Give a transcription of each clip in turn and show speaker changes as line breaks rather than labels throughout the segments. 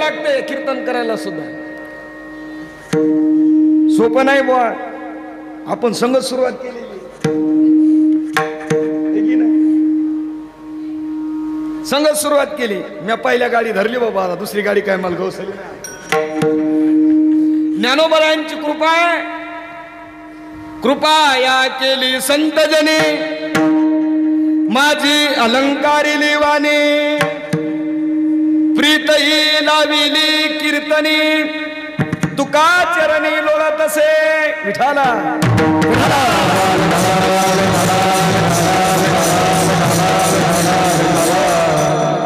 लागते कीर्तन करायला सुद्धा. सोपं नाही बुवा. आपण संगत सुरुवात केलेली संगत सुरुवात केली. मी पहिल्या गाडी धरली बाबा, आता दुसरी गाडी काय मला गवसली. ज्ञानोबरायांची कृपा आहे. कृपा या केली संतजने माझी अलंकारी लिवाने प्रीतही लाविली कीर्तनी तुका चरणी लोळत असे विठाला.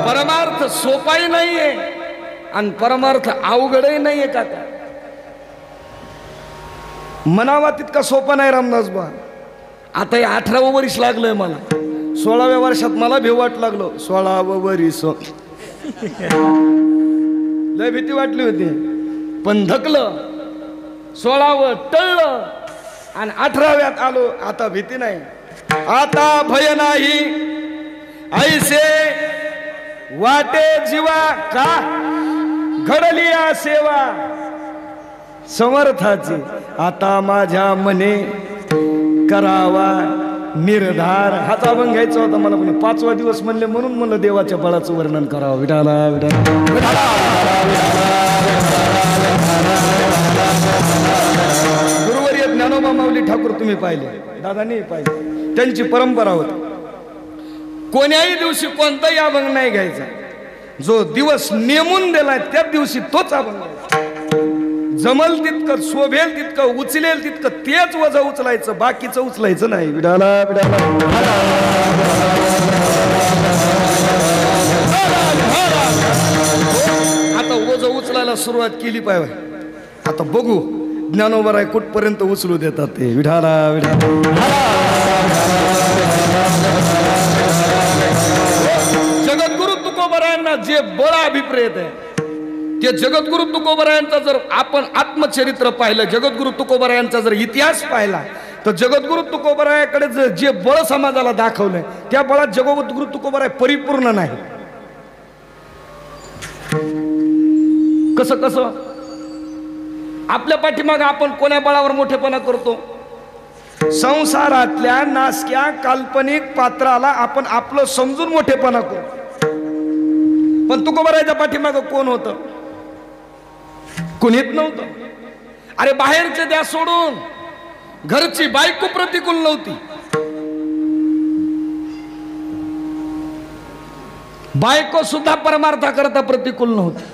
परमार्थ सोपाही नाहीये आणि परमार्थ अवघडही नाहीये का. मनावा तितका सोपा नाही रामदास बा. आता हे 18वं वर्ष लागलंय मला. 16व्या वर्षात मला भेव वाट लागलो. 16वं वर्ष लय भीती वाटली होती पण धकलं. 16वं टळलं आणि 18व्यात आलो. आता भीती नाही, आता भय नाही. ऐसे वाटे जीवा का घडली या सेवा समर्थाची. आता माझ्या मने करावा निर्धार. हाचा अभंग घ्यायचा होता मला पण 5वा दिवस म्हणले म्हणून म्हणलं देवाच्या बळाचं वर्णन करावं. विठाला विठाला. गुरुवर्य ज्ञानोबा माऊली ठाकूर तुम्ही पाहिले, दादांनी पाहिले. त्यांची परंपरा होती कोण्याही दिवशी कोणताही अभंग नाही घ्यायचा. जो दिवस नेमून दिलाय त्या दिवशी तोच अभंग. जमल तितकं, शोभेल तितकं, उचलेल तितकं तेच वजा उचलायचं, बाकीचं उचलायचं नाही. विडाला विडाला. आता वजा उचलायला सुरुवात केली पाहिजे. आता बघू ज्ञानोबराय कुठपर्यंत उचलू देतात ते. विडाला विडाला. जगद्गुरु तुकोबरायांना जे बळ अभिप्रेत आहे ते जगद्गुरु तुकोबरायांचा जर आपण आत्मचरित्र पाहिलं, जगद्गुरु तुकोबरायांचा जर इतिहास पाहिला तर जगद्गुरु तुकोबरायाकडे जे बळ समाजाला दाखवलंय त्या बळात जगद्गुरु तुकोबराय परिपूर्ण नाही. कसं कसं आपल्या पाठीमागे आपण कोण्या बळावर मोठेपणा करतो. संसारातल्या नासक्या काल्पनिक पात्राला आपण आपलं समजून मोठेपणा करतो. पण तुकोबरायाच्या पाठीमागे कोण होतं? कुणीच नव्हतं. अरे बाहेरचे द्या सोडून, घरची बायको प्रतिकूल नव्हती. बायको सुद्धा परमार्थाकरता प्रतिकूल नव्हती.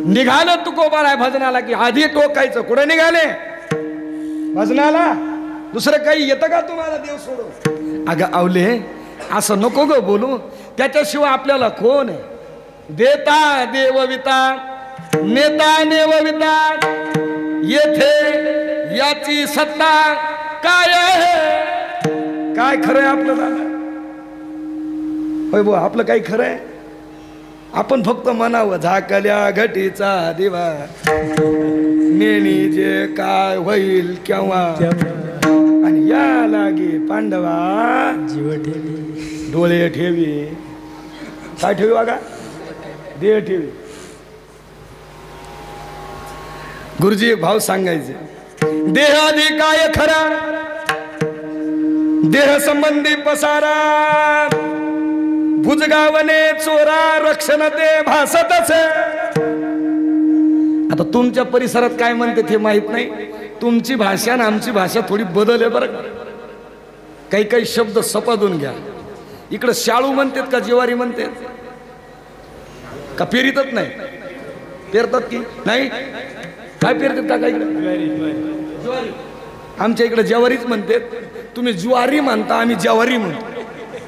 निघालं तुकोबराय भजनाला की आधी टोकायचं. कुठे निघाले भजनाला? दुसरं काही येतं का तुम्हाला देव सोडून? अगं आवले असं नको ग बोलू. त्याच्याशिवाय आपल्याला कोण आहे? देता देवविता नेता नेवविता येथे याची सत्ता काय आहे? काय खरंय आपल्याला? होय बुवा, आपलं काही खरंय? आपण फक्त म्हणावं झाकल्या घटीचा दिवा नेणी जे काय होईल केव्हा आणि या लागे पांडवा जीव ठेवी डोळे ठेवी. काय ठेवी बघा? देह ठेवी. गुरुजी एक भाव सांगायचे. देह आधी काय खरा देह संबंधी पसारा भुजगावने चोरा रक्षण ते भासत असे. आता तुमच्या परिसरात काय म्हणते ते माहित नाही. तुमची भाषा आणि आमची भाषा थोडी बदल आहे बरं. काही काही शब्द सपादून घ्या. इकडं शाळू म्हणतात का ज्वारी म्हणतात का? पेरीतच नाही. पेरतात की नाही? काय पेरतात का? इकडे आमच्या इकडे ज्वारीच म्हणतात. तुम्ही ज्वारी म्हणता, आम्ही ज्वारी म्हणतो.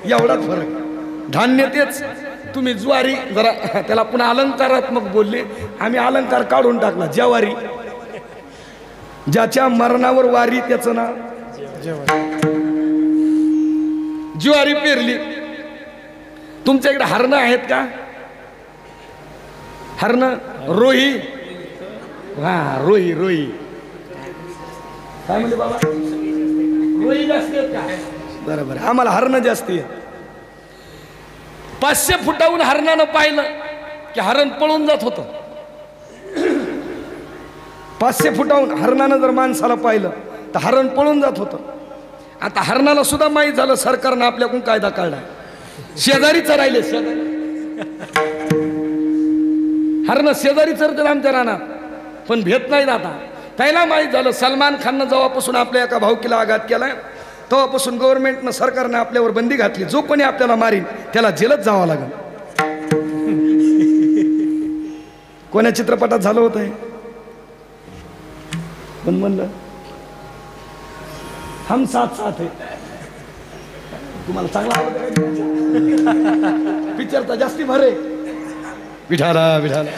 एवढाच फरक. धान्य तेच, तुम्ही ज्वारी जरा त्याला पुन्हा अलंकारात्मक बोलले, आम्ही अलंकार काढून टाकला. ज्वारी ज्याच्या मरणावर वारी त्याचं नाव ज्वारी पेरली. तुमच्या इकडे हरणं आहेत का? हरणं रोही. हा रोही रोही काय म्हणले बाबा? रोही जास्त आहेत का? बरोबर. आम्हाला हरणं जास्ती आहेत. 500 फुटाहून हरणानं पाहिलं की हरण पळून जात होतं. 500 फुटाहून हरणानं जर माणसाला पाहिलं तर हरण पळून जात होतं. आता हरणाला सुद्धा माहीत झालं सरकारनं आपल्याकडून कायदा काढला. शेजारी चरायले, शेजारी हरण शेजारी चरतात आमच्या रानात, पण भेट नाही. आता त्याला माहीत झालं सलमान खाननं जेव्हापासून आपल्या एका भाऊकीला आघात केलाय तेव्हापासून गव्हर्नमेंटनं सरकारनं आपल्यावर बंदी घातली. जो कोणी आपल्याला मारीन त्याला जेलच जावं लागेल. कोण्या चित्रपटात झालं होतं हे? पण म्हणलं हम साथ साथ है. तुम्हाला चांगला आवडतं पिक्चरचा जास्ती भरे विठाला विठाला.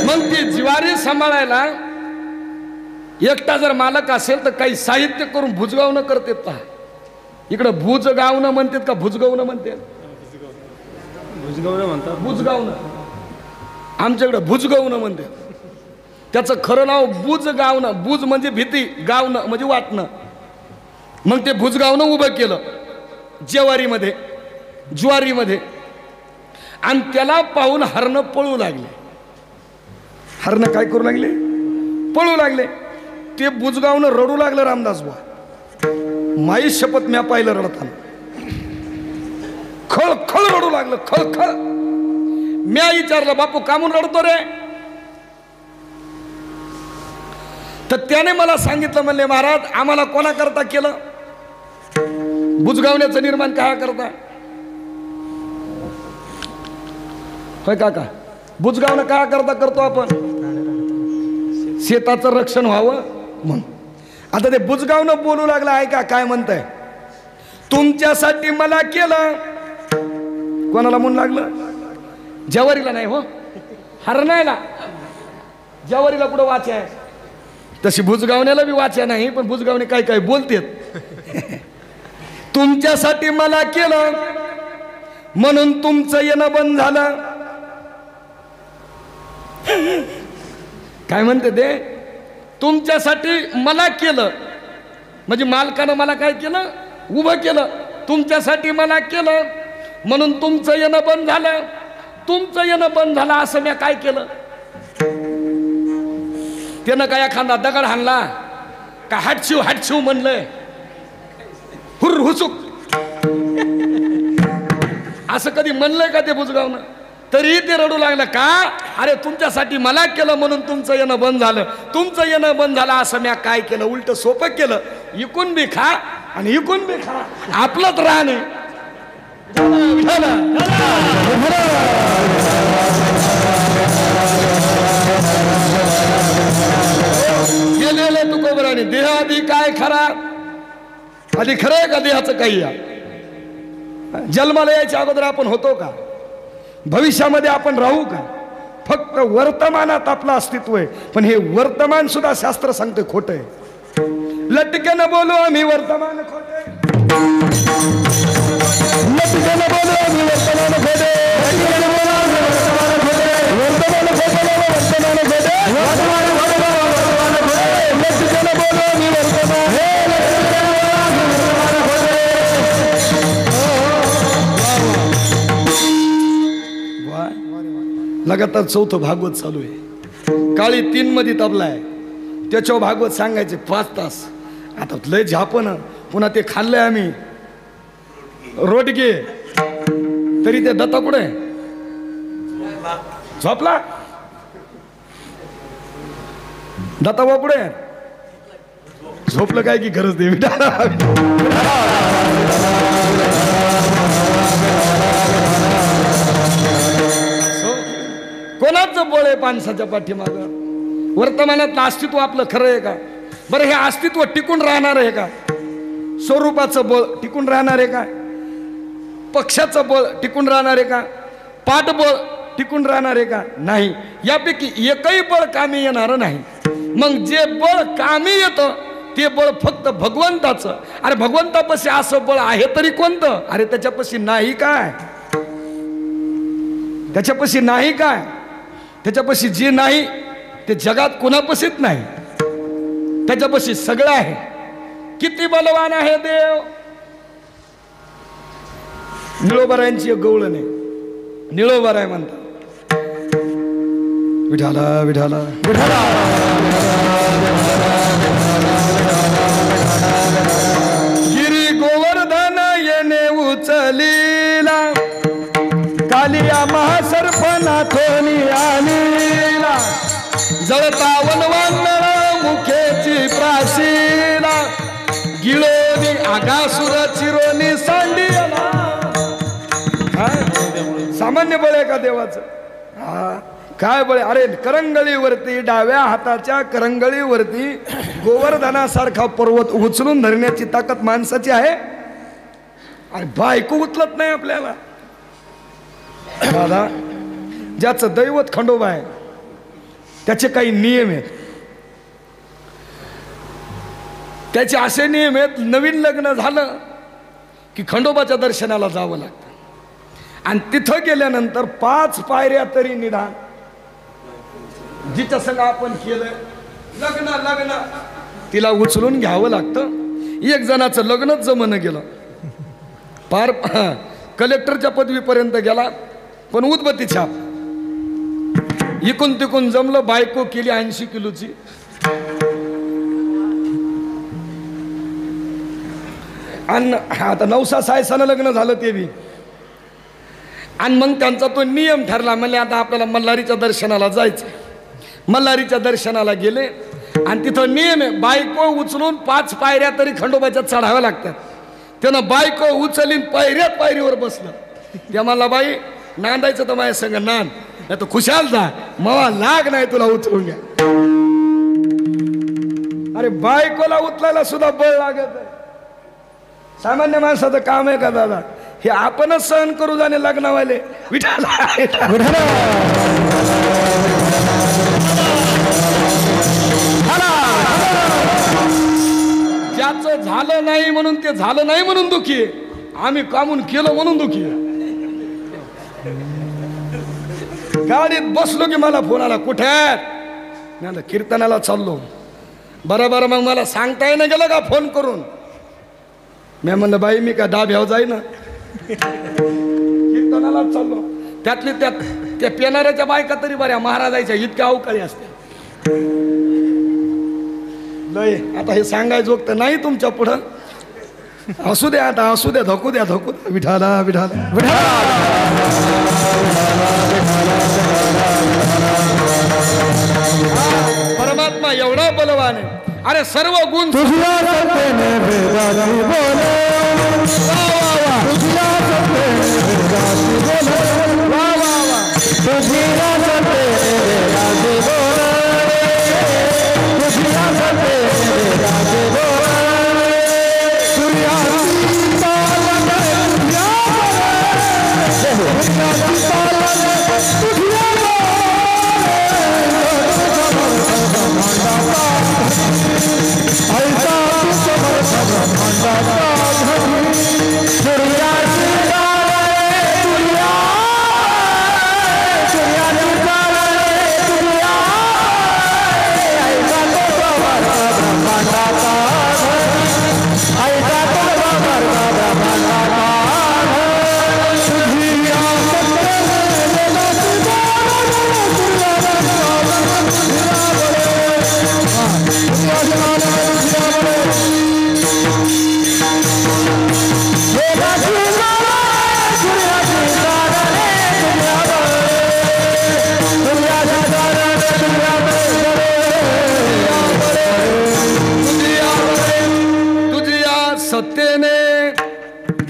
मग ती ज्वारी सांभाळायला एकटा जर मालक असेल तर काही साहित्य करून भुजगावणं करतात. पहा इकडं भुजगावणं म्हणतात का भुजगावणं म्हणतात?
भुजगावणं म्हणतात.
भुजगावणं आमच्याकडे भुजगावणं म्हणतात. त्याचं खरं नाव भुजगावणं. भुज म्हणजे भीती, गावणं म्हणजे वाटणं. मग ते भुजगावणं उभं केलं ज्वारीमध्ये, ज्वारीमध्ये, आणि त्याला पाहून हरणं पळू लागले. हरणं काय करू लागले? पळू लागले. ते भुजगावणं रडू लागलं. रामदास बुवा माई शपथ म्या पाहिलं रडताना. खळ खळ रडू लागलं, खळ खळ. म्या विचारलं बापू का म्हणून रडतो रे? तर त्याने मला सांगितलं, म्हणले महाराज आम्हाला कोणा करता केलं? भुजगावण्याचं निर्माण काय करता? होय काका, भुजगावणं काय करता करतो आपण? शेताचं रक्षण व्हावं म्हणून. आता ते भुजगावणं बोलू लागला. ऐका काय म्हणताय? तुमच्यासाठी मला केलं. कोणाला म्हणून लागलं? ज्वारीला नाही हो, हरणायला. ज्वारीला कुठं वाचा आहे? तशी भुजगावण्याला बी वाचा नाही, पण भुजगावणे काय काय बोलतेत. तुमच्यासाठी मला केलं म्हणून तुमचं येणं बंद झालं. काय म्हणते ते? तुमच्यासाठी मला केलं म्हणजे मालकानं मला काय केलं? उभं केलं. तुमच्यासाठी मला केलं म्हणून तुमचं येणं बंद झालं. तुमचं येणं बंद झालं असं मी काय केलं? त्यानं काय एखादा दगड हाणला का हाटशिव हाटशिव म्हणलंय? हुर हुसुक असं कधी म्हणलंय का ते भुजगावनं? तरी ते रडू लागलं का? अरे तुमच्यासाठी मला केलं म्हणून तुमचं येणं बंद झालं. तुमचं येणं बंद झालं असं मी काय केलं? उलट सोपं केलं. इकून बी खा आणि इकून बी खा, आपलंच राहणे. गेलेलं तुकोबराने देह आधी काय खरा? आधी खरं आहे का देहाचं काही? जन्माला यायच्या अगोदर आपण होतो का? भविष्यामध्ये आपण राहू का? फक्त वर्तमानात आपलं अस्तित्व आहे. पण हे वर्तमान सुद्धा शास्त्र सांगते खोटं आहे. लटकन बोलो आम्ही वर्तमान खोटे, लटकन बोलो आम्ही वर्तमान खोटे, लटकन बोलो आम्ही वर्तमान खोटे, वर्तमान खोटे, वर्तमान खोटे, वर्तमान खोटे, लटकन बोलो आम्ही वर्तमान, लगातार चौथं भागवत चालू आहे. काळी 3 मध्ये तबला आहे, त्याच्यावर भागवत सांगायचे 5 तास. आता लय झापण, पुन्हा ते खाल्लंय आम्ही रोटगे. तरी ते दत्ता कुठे झोपला? दत्ता कुठे झोपलं काय की गरज दे? कोणाचं बळ आहे माणसाच्या पाठीमागं? वर्तमानातलं अस्तित्व आपलं खरं आहे का? बरं हे अस्तित्व टिकून राहणार आहे का? स्वरूपाचं बळ टिकून राहणार आहे का? पक्षाचं बळ टिकून राहणार आहे का? पाठबळ टिकून राहणार आहे का? नाही. यापैकी एकही बळ कामी येणार नाही. मग जे बळ कामी येतं ते बळ फक्त भगवंताचं. अरे भगवंतापाशी असं बळ आहे तरी कोणतं? अरे त्याच्यापाशी नाही काय? त्याच्यापाशी नाही काय? त्याच्यापाशी जे नाही ते जगात कोणापाशीच नाही. त्याच्यापाशी सगळं आहे. किती बलवान आहे देव! निळोबारायांची एक गवळण आहे, निळोबाराय म्हणतात. विठाला विठाला विठाला गिरी गोवर्धन येणे उचलीला, कालिया महासर्पनाथोनी आलीला, जळता वनवांदळ मुखेची प्राशीला, गिळोनी आगासुर चिरोनी सांडिला. सामान्य बळ आहे का देवाचं? हा, काय बळ. अरे करंगळीवरती, डाव्या हाताच्या करंगळीवरती गोवर्धनासारखा पर्वत उचलून धरण्याची ताकद माणसाची आहे. अरे बायको उचलत नाही आपल्याला. दादा, ज्याचं दैवत खंडोबा आहे त्याचे काही नियम आहेत. त्याचे असे नियम आहेत, नवीन लग्न झालं की खंडोबाच्या दर्शनाला जावं लागतं, आणि तिथं गेल्यानंतर 5 पायऱ्या तरी निदान, जिच्या संग आपण केलं लग्न तिला उचलून घ्यावं लागतं. एक जणाचं लग्नच जमणं गेलं, पार कलेक्टरच्या पदवीपर्यंत गेला, पण उदबत्ती छाप. इकून तिकून जमलं, बायको केली 80 किलोची. आणि आता 9 सायसानं लग्न झालं ते बी. आणि मग त्यांचा तो नियम ठरला, म्हणजे आता आपल्याला मल्हारीच्या दर्शनाला जायचं. मल्हारीच्या दर्शनाला गेले आणि तिथं नियम आहे, बायको उचलून 5 पायऱ्या तरी खंडोबाच्या चढाव्या लागतात. त्यानं बायको उचलीन पायऱ्यात पायरीवर बसलं. त्या मला, बाई नांदायचं तर माझ्या संग नांद, नाही तर खुशाल जा, मवा लाग नाही तुला उचलून घ्या. अरे बायकोला उचलायला सुद्धा बळ लागत आहे. सामान्य माणसाचं काम आहे का दादा? हे आपणच सहन करू जाणे लग्नवाले. विठाला ज्याचं झालं नाही म्हणून, ते झालं नाही म्हणून दुखी आहे, आम्ही कामून केलं म्हणून दुखी आहे. गाडीत बसलो की मला फोन आला, कुठे आहे? कीर्तनाला चाललो. बरोबर, मग मला सांगता येणं गेलं का फोन करून? मी म्हणलं, बाई मी का डाब्यावर जाई ना, कीर्तनाला चाललो. त्यातली त्यात त्या पेनाऱ्याच्या बायका तरी बऱ्या, महाराजाच्या इतक्या अवकाळी असते. लय आता हे सांगायचं तर नाही तुमच्या पुढं. असू द्या, आता असू द्या, धकू द्या, धकू द्या. विठाला विठाला परमात्मा एवढा बलवान आहे. अरे सर्व गुण तुझ्या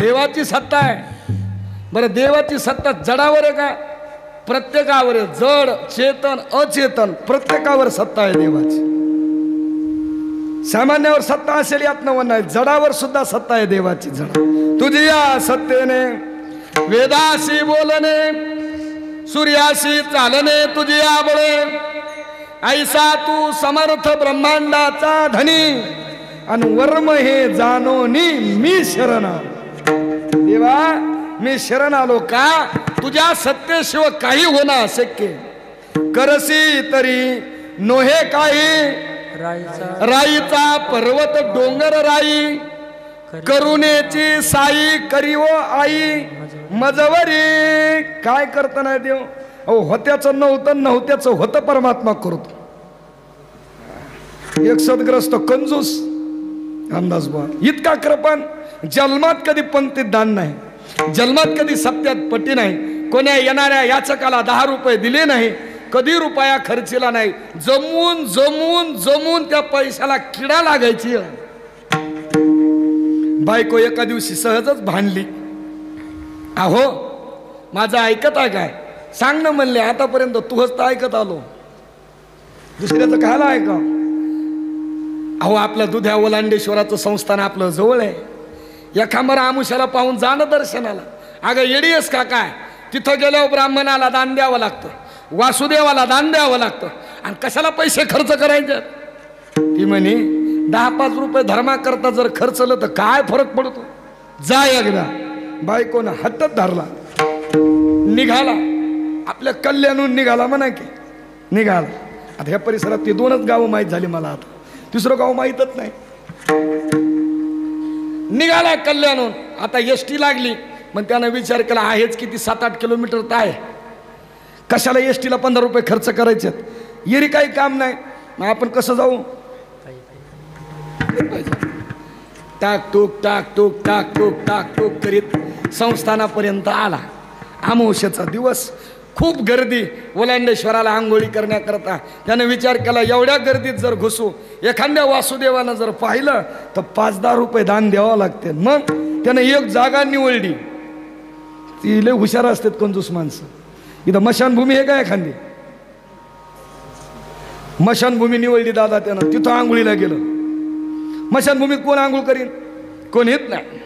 देवाची सत्ता आहे. बरं, देवाची सत्ता जडावर आहे का? प्रत्येकावर आहे. जड, चेतन, अचेतन प्रत्येकावर सत्ता आहे देवाची. सामान्यावर सत्ता असेल यात नवं नाही, जडावर सुद्धा सत्ता आहे देवाची. जड तुझी या सत्तेने, वेदाशी बोलणे, सूर्याशी चालणे, तुझी या बळे, ऐसा तू समर्थ ब्रह्मांडाचा धनी, आणि वर्म हे जानोनी मी शरण. देवा मी शरण आलो का? तुझ्या सत्तेशिवाय काही होणं अशक्य. करसी तरी नोहे काही, राईचा पर्वत डोंगर राई, करुणेची साई करीवो आई, मजवरी काय करता नाही देव. अहो होत्याचं नव्हतं, नव्हत्याचं होतं परमात्मा करतो. एक सदग्रस्त कंजूस अंदाज बा इतका कृपण, जन्मात कधी पंक्तीत दान नाही, जन्मात कधी सत्यात पट्टी नाही, कोण्या येणाऱ्या याचकाला 10 रुपये दिले नाही, कधी रुपया खर्चीला नाही. जमून जमून जमून त्या पैशाला किडा लागायची. बायको एका दिवशी सहजच भांडली. अहो माझं ऐकत आहे काय, सांग ना म्हणले. आतापर्यंत तूच तर ऐकत आलो, दुसऱ्याचं खायला ऐका. अहो आपलं दुध्या ओलांडेश्वराचं संस्थान आपलं जवळ आहे. एखांबरा आमुष्याला पाहून जाणं दर्शनाला. अगं येडीस का काय, तिथं गेल्यावर ब्राह्मणाला दान द्यावं लागतं, वासुदेवाला दान द्यावं लागतं, आणि कशाला पैसे खर्च करायचे. ती म्हणे 10-5 रुपये धर्माकरता जर खर्चलं तर काय फरक पडतो, जा एकदा. बायकोनं हट्टच धरला, निघाला. आपल्या कल्याणून निघाला म्हणा की निघाला. आता ह्या परिसरात ती 2च गावं माहीत झाली मला, आता तिसरं गाव माहीतच नाही. निघाला कल्याणून. आता एसटी लागली. मग त्यानं विचार केला आहेच किती 7-8 किलोमीटर तर आहे, कशाला एसटीला 15 रुपये खर्च करायचे, येरी काही काम नाही, मग आपण कसं जाऊ. टाक टूक टाक टूक टाक टूक टाक टूक करीत संस्थानापर्यंत आला. अमावस्येचा दिवस, खूप गर्दी ओलांडेश्वराला आंघोळी करण्याकरता. त्यानं विचार केला एवढ्या गर्दीत जर घुसू, एखाद्या वासुदेवानं जर पाहिलं तर 5-10 रुपये दान द्यावं लागते. मग त्यानं एक जागा निवडली. ती लय हुशार असतात कंजूस माणसं. इथं मशानभूमी आहे का एखादी, मशानभूमी निवडली दादा त्यानं. तिथं आंघोळीला गेलं. मशानभूमीत कोण आंघोळ करीन, कोणीच नाही.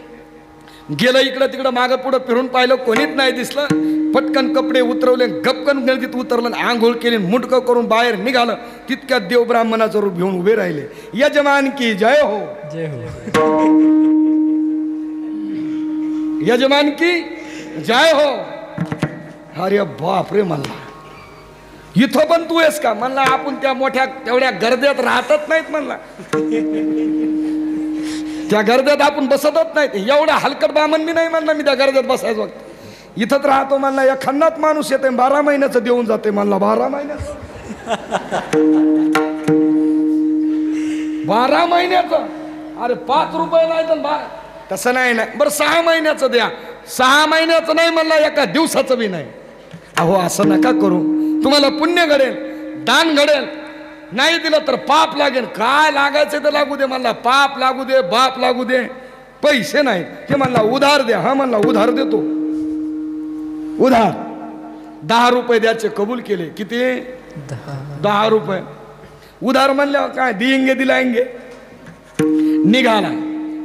गेलं इकडं तिकडं मागं पुढं फिरून पाहिलं, कोणीच नाही दिसलं. पटकन कपडे उतरवले, गपकन गर्दीत उतरलं, आंघोळ केली, मुंडकं करून बाहेर निघालं. तितक्यात देव ब्राह्मणाचं रूप घेऊन उभे राहिले. यजमान की जय हो, जय हो, यजमान की जय हो. अरे बाप रे, म्हणला इथं पण तू आहेस का. म्हणला आपण त्या मोठ्या तेवढ्या गर्दीत राहतच नाहीत. म्हणला त्या गर्दीत आपण बसतच नाहीत. एवढा हलकट बामन मी नाही. म्हणला मी त्या गर्दीत बसायचं वक्त इथंच राहतो. म्हणला या खन्नात माणूस येते 12 महिन्याचं देऊन जाते. म्हणला 12 महिन्याचं, 12 महिन्याचं. अरे 5 रुपये नाही तर तसं नाही ना. बरं 6 महिन्याचं द्या. 6 महिन्याचं नाही म्हणला, एका दिवसाचं बी नाही. अहो असं नका करू, तुम्हाला पुण्य घडेल, दान घडेल. नाही दिलं तर पाप लागेल. काय लागायचं तर लागू दे. म्हणला पाप लागू दे, बाप लागू दे, पैसे नाही. ते म्हणला उधार द्या. हा म्हणला उधार देतो. उधार 10 रुपये द्यायचे कबूल केले. किती? 10 रुपये. उधार म्हणल्यावर काय दियेंगे दिलायंगे. निघाला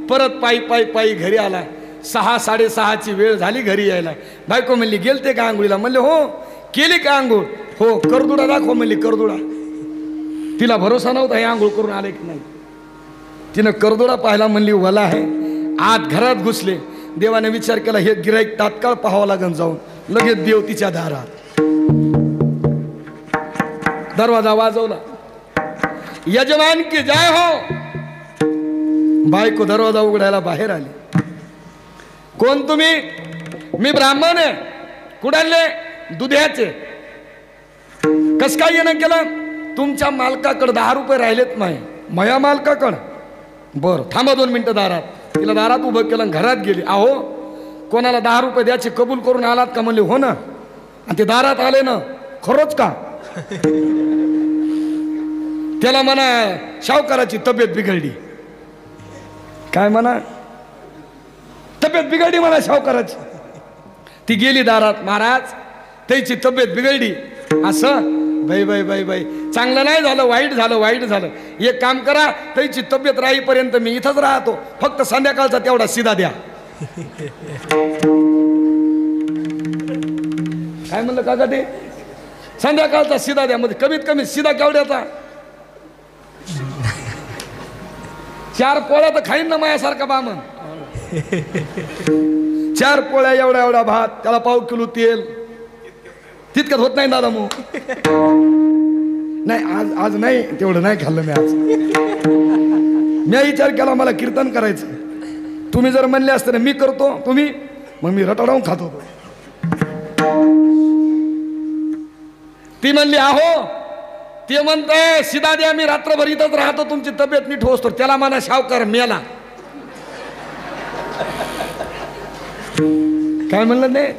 परत पायी पायी पायी घरी आला. 6-6:30ची वेळ झाली घरी यायला. बायको म्हणली गेलते का आंघोळीला. म्हणले हो. केली का आंघोळ? हो. करदुडा दाखव म्हणली. करदुडा. तिला भरोसा नव्हता हे आंघोळ करून आले की नाही. तिनं करदुडा पाहिला. म्हणली वला आहे. आत घरात घुसले. देवाने विचार केला हे गिराईक तात्काळ पाहावं लागेल जाऊन. लगेच देव तिच्या दारात. दरवाजा वाजवला. यजमान की जय हो. बायको दरवाजा उघडायला बाहेर आली. कोण तुम्ही? मी ब्राह्मण आहे. कुडाले? दुध्याचे. कस काय येणं केलं? तुमच्या मालकाकडे 10 रुपये राहिलेत नाही. मया मालकाकडं? बरं थांबा 2 मिनिटं दारात. तिला दारात उभं केलं, घरात गेली. अहो कोणाला 10 रुपये द्यायचे कबूल करून आलात का? म्हणले हो ना. आणि ते दारात आले ना. खरंच का? त्याला म्हणा सावकाराची तब्येत बिघडली. काय म्हणा? तब्येत बिघडली म्हणा सावकाराची. ती गेली दारात. महाराज त्याची तब्येत बिघडली. असं बाई बाई बाई बाई चांगलं नाही झालं, वाईट झालं, वाईट झालं. एक काम करा, त्याची तब्येत राहीपर्यंत मी इथंच राहतो, फक्त संध्याकाळचा तेवढा सिधा द्या. काय म्हणलं काका ते? संध्याकाळचा सिधा द्या. मध्ये कमीत कमी सिधा केवढ्याचा? 4 पोळ्या तर खाईन ना माझ्यासारखा बामन. 4 पोळ्या, एवढा एवढा भात, त्याला पाव किलो तेल. तितकं होत नाही दादा. मग नाही आज नाही तेवढं नाही खाल्लं मी आज. मी विचार केला मला कीर्तन करायचं. तुम्ही जर म्हणले असते ना मी करतो, तुम्ही मग मी रटाडावून खात होतो. ती म्हणली आहो, ते म्हणते सीधा द्या, मी रात्रभर इथंच राहतो, तुमची तब्येत नीट होतो. त्याला म्हणा सावकार मेला. काय म्हणलं नाही,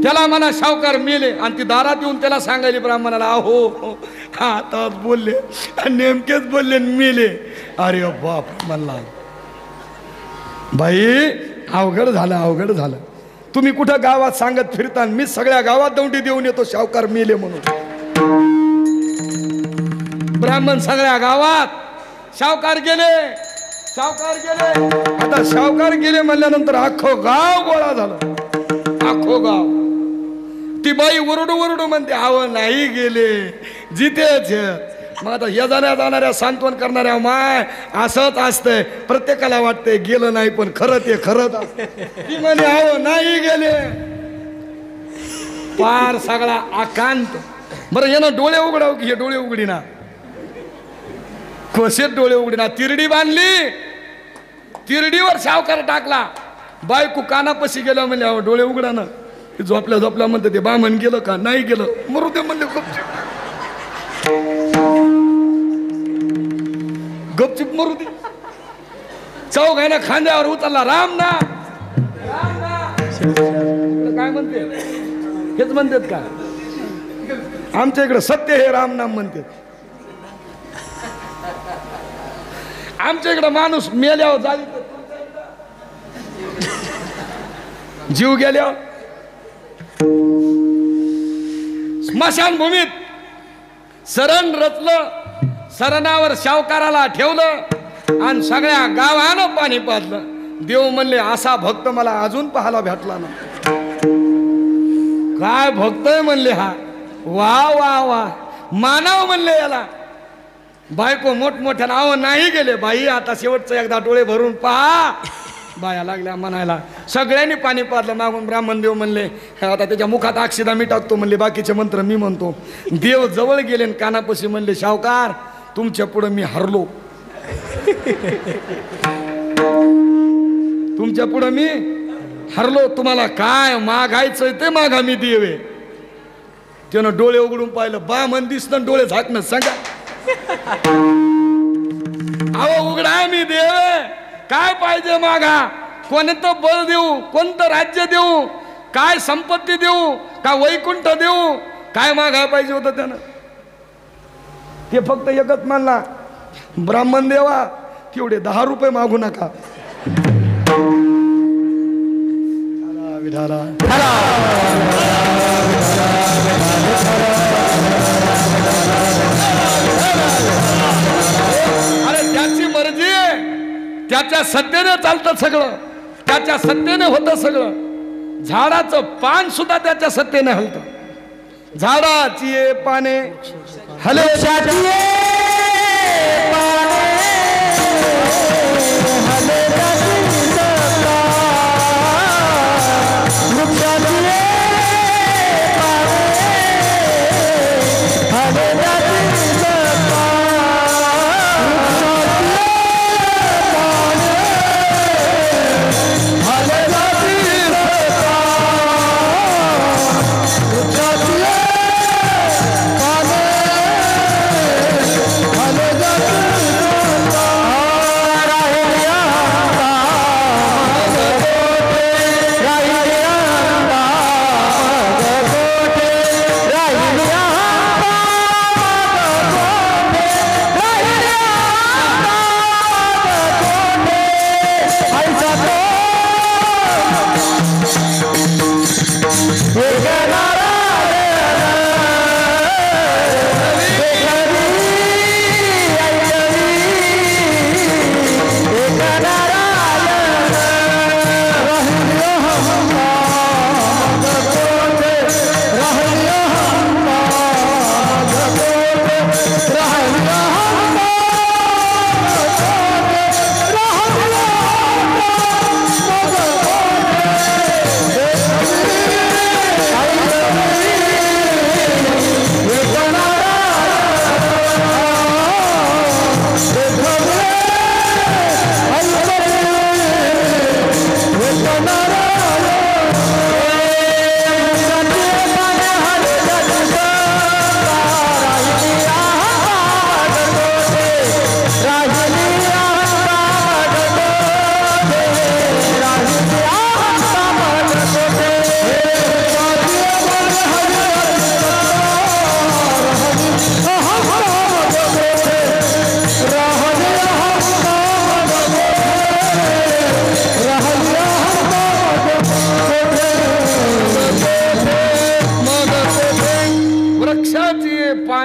त्याला म्हणा सावकार मेले. आणि ती दारात येऊन त्याला सांगायली ब्राह्मणाला, अहो आता बोलले नेमकेच बोलले मेले. अरे बाप म्हणला, बाई अवघड झालं, अवघड झालं. तुम्ही कुठं गावात सांगत फिरता, मी सगळ्या गावात दौंडी देऊन येतो सावकार मेले म्हणून. ब्राह्मण सगळ्या गावात सावकार गेले, सावकार गेले. आता सावकार गेले म्हणल्यानंतर अख्खं गाव गोळा झालं, अख्खं गाव. ती बाई ओरडू ओरडू म्हणते, आव नाही गेले, जितेच. मग आता येणाऱ्या जाणाऱ्या सांत्वन करणाऱ्या माय असंच असतंय, प्रत्येकाला वाटतंय गेलं नाही, पण खरं ते खरंच असतंय. ती म्हणे आव नाही गेले. पार सगळा आकांत. बरं यानं डोळे उघडाव की हे डोळे उघडीना, कसे डोळे उघडीना. तिरडी बांधली, तिरडीवर सावकार टाकला. बायको कानापाशी गेला म्हणजे अहो डोळे उघडा ना. झोपल्या झोपल्या म्हणते ते बामण गेलं का नाही गेलं, मरू दे म्हणले गपचिप, गपचिप मरू दे. चौघ आहे ना खांद्यावर उचलला, राम ना राम ना. काय म्हणते, हेच म्हणतात का आमच्या इकडे सत्य हे राम नाम म्हणतात. आमच्या इकडे माणूस मेल्यावर झाली, जीव गेल्यावर स्मशानभूमीत सरण रचलं, सरणावर सावकाराला ठेवलं आणि सगळ्या गावानं पाणी पाजलं. देव म्हणले असा भक्त मला अजून पाहायला भेटला ना. काय भक्त आहे म्हणले हा, वा वा वा, मानव म्हणले याला. बायको मोठमोठ्या नाव नाही गेले. बाई आता शेवटचं एकदा डोळे भरून पहा. बाया लागल्या म्हणायला, सगळ्यांनी पाणी पाजलं. मागून ब्राह्मण देव म्हणले आता त्याच्या मुखात अक्षदा मी टाकतो म्हणले, बाकीचे मंत्र मी म्हणतो. देव जवळ गेले आणि कानापाशी म्हणले, सावकार तुमच्या पुढे मी हरलो, तुमच्या पुढे मी हरलो. तुम्हाला काय मागायचं ते मागा, मी देवे. त्यानं डोळे उघडून पाहिलं, बामण दिसतं डोळे झाकणं. सांगा अहो उघडा, मी देवे, काय पाहिजे मागा. कोणतं बळ देऊ, कोणतं राज्य देऊ, काय संपत्ती देऊ, का वैकुंठ देऊ, काय मागाय पाहिजे होतं त्यानं. ते फक्त एकच मानला, ब्राह्मण देवा तेवढे 10 रुपये मागू नका. अरे त्याची मर्जी आहे, त्याच्या सत्तेने चालतं सगळं, त्याच्या सत्तेने होतं सगळं. झाडाचं पान सुद्धा त्याच्या सत्तेने हलतं. झाडाची पाने हले,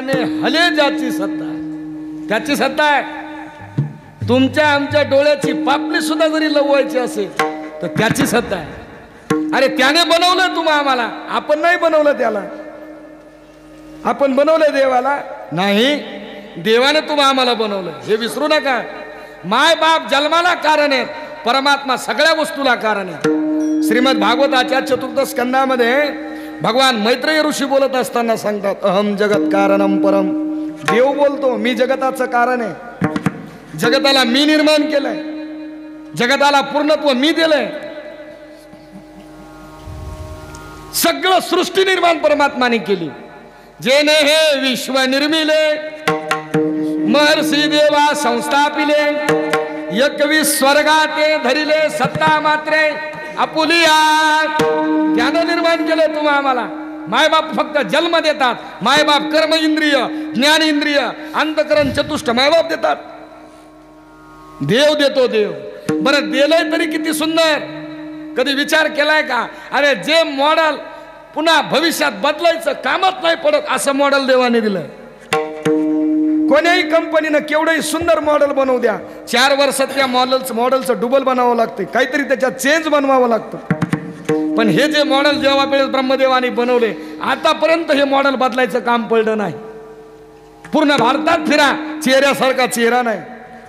डोळ्याने हले ज्याची सत्ता आहे त्याची सत्ता आहे. तुमच्या आमच्या डोळ्याची पापणी सुद्धा जरी लववायची असेल तर त्याची सत्ता आहे. अरे त्याने बनवलं तुम्हा आम्हाला, आपण नाही बनवलं त्याला. आपण बनवलं देवाला नाही, देवाने तुम्हा आम्हाला बनवलं हे विसरू नका. माय बाप जन्माला कारण आहे, परमात्मा सगळ्या वस्तूला कारण आहे. श्रीमद भागवताच्या चतुर्थ स्कंदामध्ये भगवान मैत्रेय ऋषी बोलत असताना सांगतात, अहम जगत कारणम परम. देव बोलतो मी जगताचं कारण आहे, जगताला मी निर्माण केलंय, जगताला पूर्णत्व मी दिलंय. सगळं सृष्टी निर्माण परमात्माने केली. जेने हे विश्व निर्मिले महर्षी देवा संस्थापिले. एकवीस स्वर्गाते धरिले सत्ता मात्रे आपुलिया. त्यानं निर्माण केले तुम्हा आम्हाला. मायबाप फक्त जन्म देतात, मायबाप कर्म इंद्रिय ज्ञान इंद्रिय अंतकरण चतुष्ट मायबाप देतात. देव देतो देव. बरं दिलंय तरी किती सुंदर. कधी विचार केलाय का? अरे जे मॉडेल पुन्हा भविष्यात बदलायचं कामच नाही पडत असं मॉडेल देवाने दिलं. कोण्याही कंपनीनं केवढंही सुंदर मॉडेल बनवू द्या, 4 वर्षात त्या मॉडेलचं डबल बनावं लागतं, काहीतरी त्याच्यात चेंज बनवावं लागतं. पण हे जे मॉडेल जेव्हा ब्रह्मदेवाने बनवले आतापर्यंत हे मॉडेल बदलायचं काम पडलं नाही. पूर्ण भारतात फिरा, चेहऱ्यासारखा चेहरा नाही,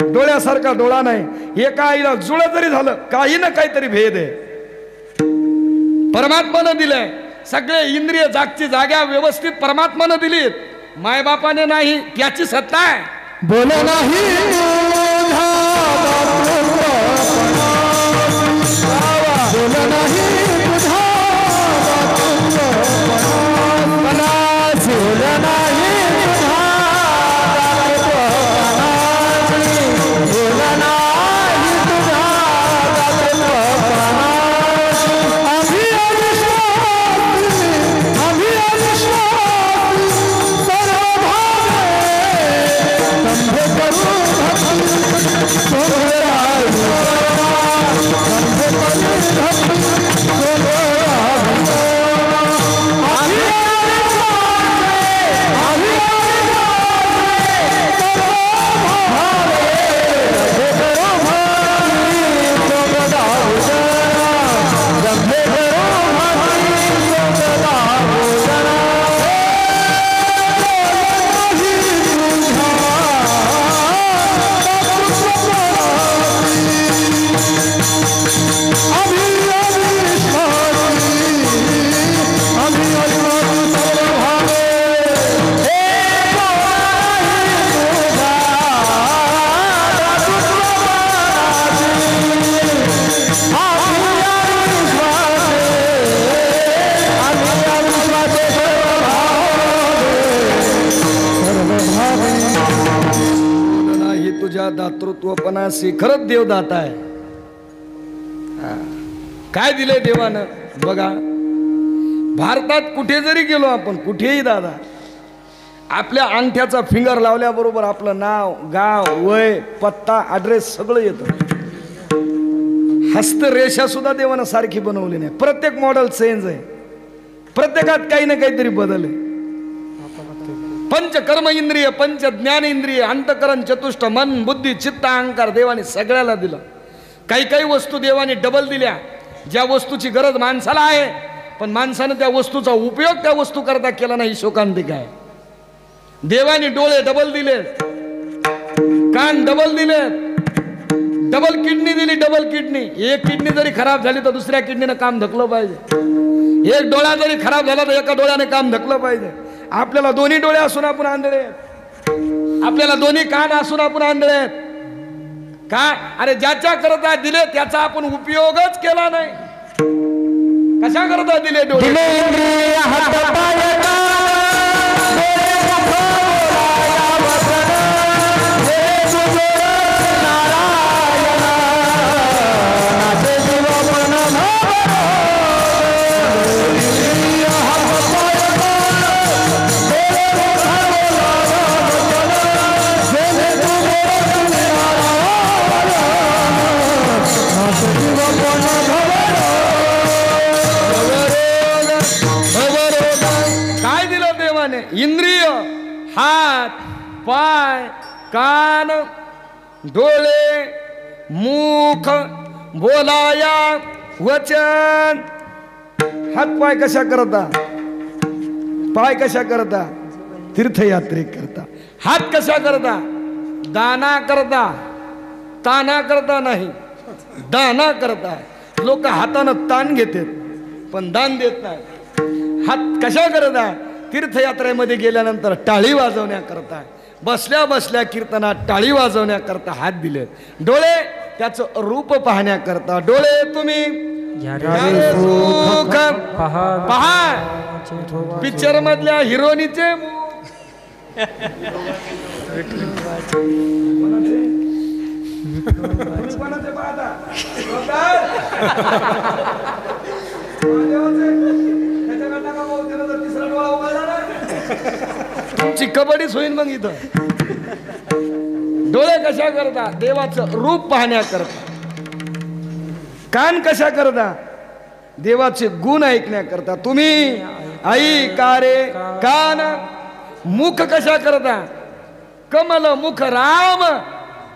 डोळ्यासारखा डोळा नाही. एका आईला जुळं जरी झालं काही ना काहीतरी भेद आहे. परमात्मानं दिलंय. सगळे इंद्रिय जागची जाग्या व्यवस्थित परमात्मानं दिलीत, मायबापाने नाही. त्याची सत्ता आहे.
बोल नाही
दातृत्वपणाशी खरंच देवदाता आहे. काय दिलंय देवानं बघा. भारतात कुठे जरी गेलो आपण, कुठेही दादा, आपल्या अंगठ्याचा फिंगर लावल्याबरोबर आपलं नाव, गाव, वय, पत्ता, ऍड्रेस सगळं येतं. हस्तरेषा सुद्धा देवानं सारखी बनवली नाही. प्रत्येक मॉडेल चेंज आहे, प्रत्येकात काही ना काहीतरी बदल आहे. पंच कर्म इंद्रिय, पंच ज्ञान इंद्रिय, अंतकरण चतुष्ट, मन बुद्धी चित्त अहंकार देवाने सगळ्याला दिलं. काही काही वस्तू देवाने डबल दिल्या. ज्या वस्तूची गरज माणसाला आहे पण माणसानं त्या वस्तूचा उपयोग त्या वस्तू करता केला नाही, शोकांतिक आहे. देवाने डोळे डबल दिले, कान डबल दिले, डबल किडनी दिली. डबल किडनी, एक किडनी जरी खराब झाली तर दुसऱ्या किडनीनं काम धकलं पाहिजे. एक डोळा जरी खराब झाला तर एका डोळ्याने काम धकलं पाहिजे. आपल्याला दोन्ही डोळे असून आपण आंधळे, आपल्याला दोन्ही कान असून आपण आंधळे का? अरे ज्याच्या करता दिले त्याचा आपण उपयोगच केला नाही. कशा करता दिले डोळे? पाय कान डोळे मुख बोलाया वचन. हात पाय कशा करता? पाय कशा करता? तीर्थयात्रे करता. हात कशा करता? दाना करता. ताना करता नाही, दाना करता. लोक हातानं ताण घेतात पण दान देत नाही. हात कशा करता? तीर्थयात्रेमध्ये गेल्यानंतर टाळी वाजवण्याकरता, बसल्या बसल्या कीर्तनात टाळी वाजवण्याकरता हात दिले. डोळे त्याचं रूप पाहण्याकरता. डोळे तुम्ही सुख पहा. पिक्चर मधल्या हिरोनीचे तुमची कबड्डीच होईल मग इथं. डोळे कशा करता? देवाचं रूप पाहण्याकरता. कान कशा करता? देवाचे गुण ऐकण्याकरता. तुम्ही ऐका रे कान. मुख कशा करता? कमल मुख राम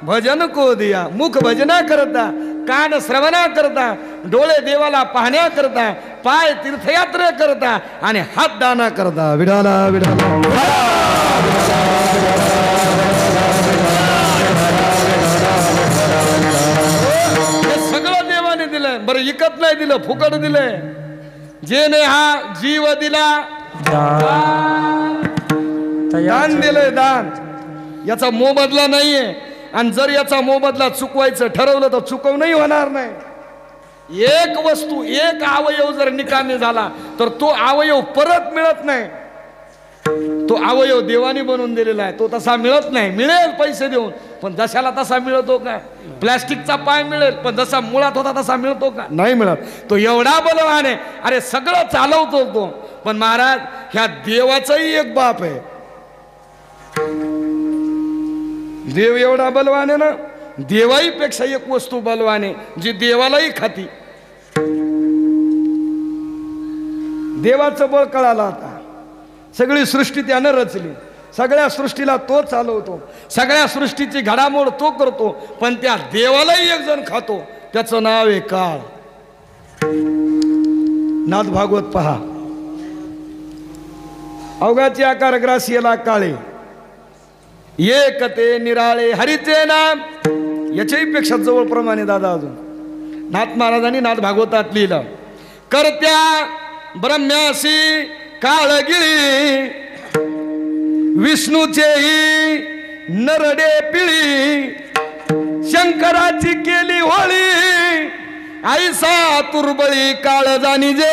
भजन को दिया. मुख भजना करता, कान श्रवणा करता, डोळे देवाला पाहण्या करता, पाय तीर्थयात्रा करता आणि हात दाना करता. विडाला विडाला हे सगळं देवाने दिलंय. बरं इकत नाही दिलं, फुकट दिलंय. जेने हा जीव दिला दान दिलंय. दान याचा मोबदला नाहीये. आणि जर याचा मोबदला चुकवायचं ठरवलं तर चुकवणंही होणार नाही. एक वस्तू, एक अवयव जर निकामी झाला तर तो अवयव परत मिळत नाही. तो अवयव देवाने बनवून दिलेला आहे, तो तसा मिळत नाही. मिळेल पैसे देऊन, पण जशाला तसा मिळतो का? प्लॅस्टिकचा पाय मिळेल, पण जसा मुळात होता तसा मिळतो का? नाही मिळत. तो एवढा बलवान आहे, अरे सगळं चालवतो तो. पण महाराज ह्या देवाचाही एक बाप आहे. देव एवढा बलवान आहे ना, देवाई पेक्षा एक वस्तू बलवान आहे जी देवालाही खाती. देवाचं बळ कळालं आता. सगळी सृष्टी त्यानं रचली, सगळ्या सृष्टीला तो चालवतो, सगळ्या सृष्टीची घडामोड तो करतो. पण त्या देवालाही एक जण खातो, त्याचं नाव आहे काळ. नाथ भागवत पहा. अवघाचे आकार ग्रासियला काळे, एक ते निराळे हरीचे नाम. याच्याही पेक्षा जवळ प्रमाणे दादा अजून नाथ महाराजांनी नाथ भागवतात लिहिलं. करत्या ब्रह्म्यासी काळगिळी, विष्णूचेही नरडे पिळी. शंकराची केली होळी, ऐसा तुरबळी काळ जाणी जे.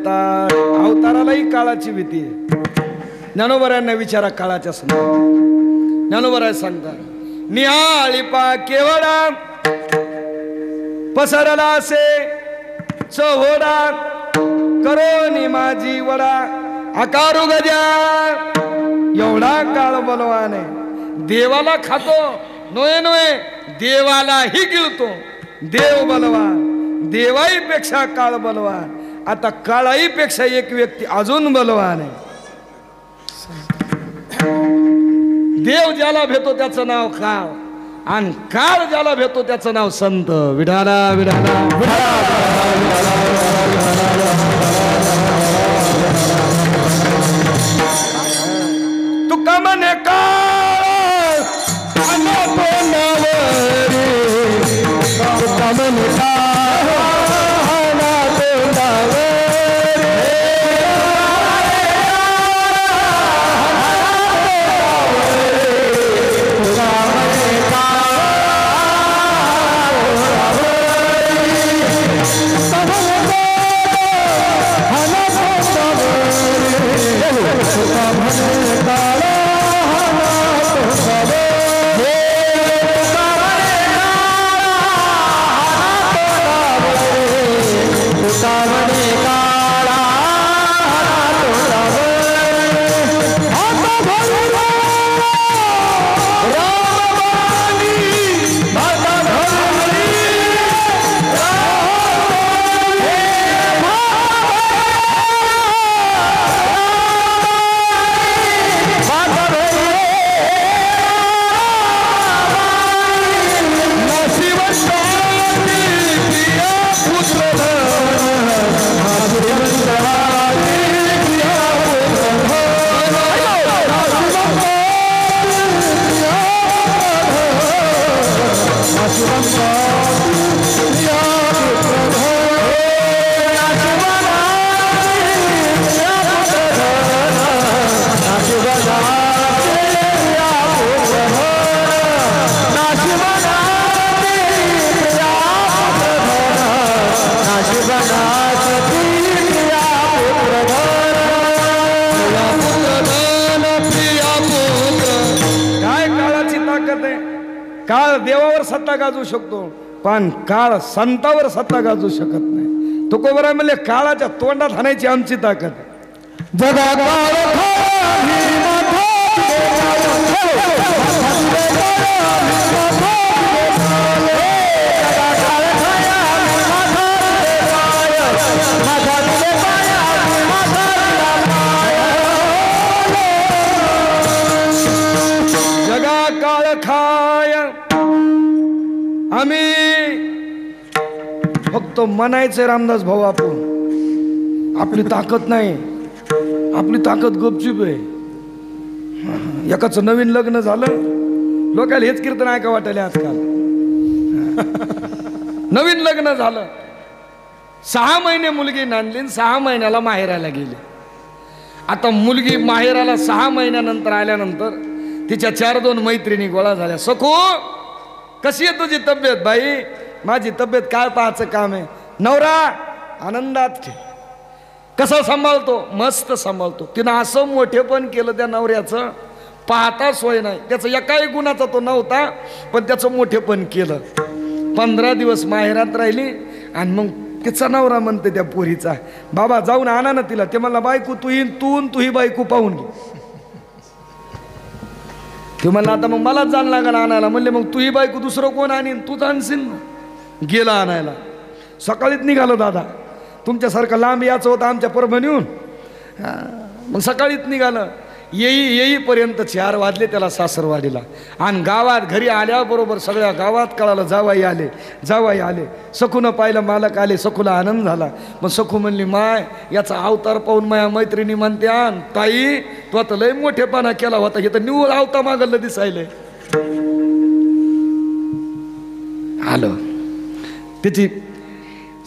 अवतारालाही काळाची भीती आहे. ज्ञानोबरायांना विचारा काळाच्या समोर. ज्ञानोबराय सांगतात, निहाळी पा केवडा पसरला असे चहोडा, करोनी माझी वडा आकारू गजा एवढा काळ बलवान आहे. देवाला खातो नोये नोये, देवालाही गिळतो. देव बलवान, देवाई पेक्षा काळ बलवान. आता काळाई पेक्षा एक व्यक्ती अजून बलवान आहे. देव ज्याला भेटतो त्याचं नाव काळ, आणि काळ ज्याला भेटतो त्याचं नाव संत. विठाला विठाला तुका म्हणे काळ तुका म्हणे काळ देवावर सत्ता गाजू शकतो, पण काळ संतावर सत्ता गाजू शकत नाही. तुकोबराय म्हणले काळाच्या तोंडात हाणायची आमची ताकद. जगा काळ खाय. आम्ही फक्त म्हणायचंय रामदास भाऊ, आपण आपली ताकद नाही, आपली ताकद गपचूप आहे. एकाचं नवीन लग्न झालं, लोकांना हेच कीर्तन ऐका वाटायला आजकाल. नवीन लग्न झालं, 6 महिने मुलगी नांदली, 6 महिन्याला माहेराला गेली. आता मुलगी माहेराला 6 महिन्यानंतर आल्यानंतर तिच्या 4-2 मैत्रिणी गोळा झाल्या. सखू कशी आहे तुझी तब्येत? बाई माझी तब्येत काय पाहायचं काम आहे. नवरा आनंदात ठे, कसं सांभाळतो? मस्त सांभाळतो. तिनं असं मोठेपण केलं त्या नवऱ्याचं, पाहता सोय नाही. त्याचं एकाही गुणाचा तो नव्हता, पण त्याचं मोठेपण केलं. 15 दिवस माहेरात राहिली, आणि मग तिचा नवरा म्हणते त्या पोरीचा, बाबा जाऊन आणा ना तिला. ते मला बायको तू येईन, तू ही बायको पाहून घे. ते म्हणलं आता मग मलाच जाण लागला आणायला. म्हणले मग तू ही बायको दुसरं कोण आणीन? तूच आणशील ना. गेला आणायला. सकाळीच निघालो दादा, तुमच्यासारखं लांब याचं होतं आमच्या परभणीहून. मग सकाळीच निघालं. येईपर्यंत 4 वाजले त्याला सासरवाडीला. आणि गावात घरी आल्याबरोबर सगळ्या गावात कळालं जावाई आले, जावाई आले. सखूनं पाहिलं, मालक आले. सखूला आनंद झाला. मग सखू म्हणली, माय याचा अवतार पाहून माझ्या मैत्रिणी म्हणते, आण ताई तू आता लय मोठेपणा केला होता, हे तर निव्वळ आवता मागलं दिसायले. आलं, त्याची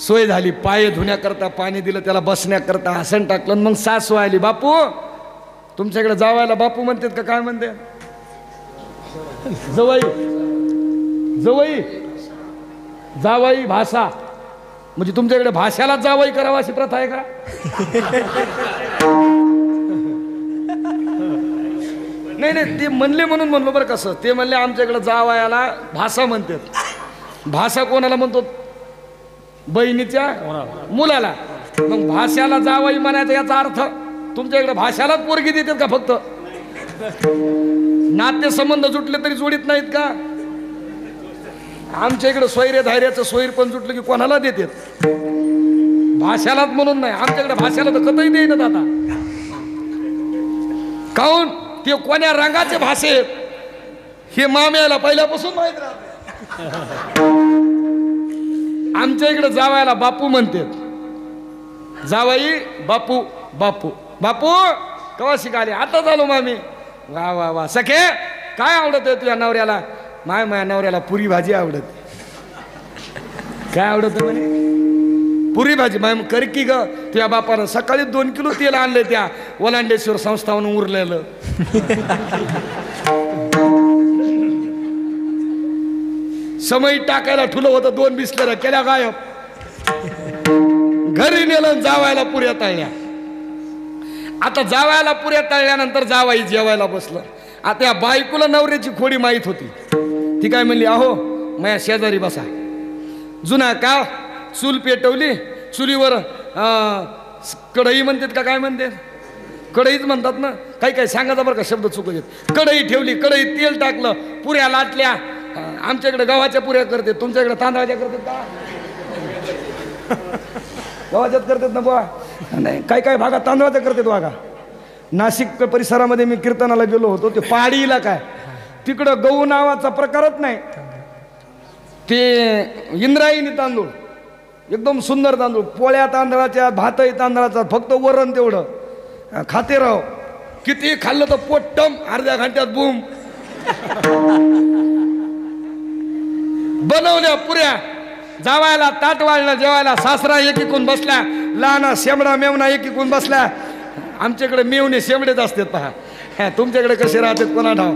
सोय झाली. पाय धुण्याकरता पाणी दिलं, त्याला बसण्याकरता आसन टाकलं. मग सासू आली. बापू तुमच्याकडे जावायला बापू म्हणतात का काय म्हणते? जवाई, जवाई, जावाई भाषा म्हणजे तुमच्याकडे भाषाला जावाई करावा अशी प्रथा आहे का? नाही नाही, ते म्हणले म्हणून म्हणलो बरं. कसं ते म्हणले आमच्याकडे जावायाला भाषा म्हणतात. भाषा कोणाला म्हणतो? बहिणीच्या मुलाला. मग भाषाला जावाई म्हणायचा याचा अर्थ तुमच्याकडे भाषालाच पोरगी देतात का फक्त? नातेसंबंध जुटले तरी जोडीत नाहीत का? आमच्या इकडे सोयरे धायऱ्याचं सोयीर पण जुटलं की कोणाला देतात, भाषालाच म्हणून नाही. आमच्याकडे भाषाला तर कतही देईन आता. काऊन ते कोण्या रंगाचे भाषे हे माम्याला पहिल्यापासून माहित राहते. आमच्या इकडे जावायला बापू म्हणतात. जावाई बापू बापू बापू कवा शिकाले? आता झालो मामी. वा वा वा. सखे काय आवडत आहे तुझ्या नवऱ्याला? माझ्या नवऱ्याला पुरी भाजी आवडते. काय आवडत म्हणे? पुरी भाजी. माय कर की ग. तुझ्या बापानं सकाळी 2 किलो तेल आणले त्या ओलांडेश्वर संस्थावरून उरलेलं. समय टाकायला ठुलं होतं, 2 बिस्लेर केल्या गायब. घरी नेलं जावायला पुऱ्या तळल्या. आता जावायला पुऱ्या तळल्यानंतर जावाई जेवायला बसलं. आता या बायकोला नवऱ्याची खोडी माहीत होती. ती काय म्हणली, अहो माझ्या शेजारी बसा. जुना का चूल पेटवली, चुलीवर कढई म्हणतात का काय म्हणते? कढईच म्हणतात ना. काही काही सांगायचा बरं का, शब्द चुकत येत. कढई ठेवली, कढईत तेल टाकलं, पुऱ्या लाटल्या. आमच्याकडे गव्हाच्या पुऱ्या करते, तुमच्याकडे तांदळाच्या करतात का? गव्हाच्याच करतात ना बुवा. नाही, काही काही भागात तांदळाच्या करतात बघा. नाशिक परिसरामध्ये मी कीर्तनाला गेलो होतो. ते पहाडीला काय तिकडं गहू नावाचा प्रकारच नाही. ते इंद्रायणी तांदूळ, एकदम सुंदर तांदूळ. पोळ्या तांदळाच्या, भातही तांदळाचा, फक्त वरण तेवढं खाते राव. किती खाल्लं तर पोट्टम, अर्ध्या घंट्यात बूम. बनवल्या पुऱ्या. जावायला ताट वाढलं, जेवायला सासरा एकीकून बसला, लहाना शेमडा मेवना एकीकून बसला. आमच्याकडे मेवणे शेमडेच असतात पहा. तुमच्याकडे कसे राहतात कोणा ठाव.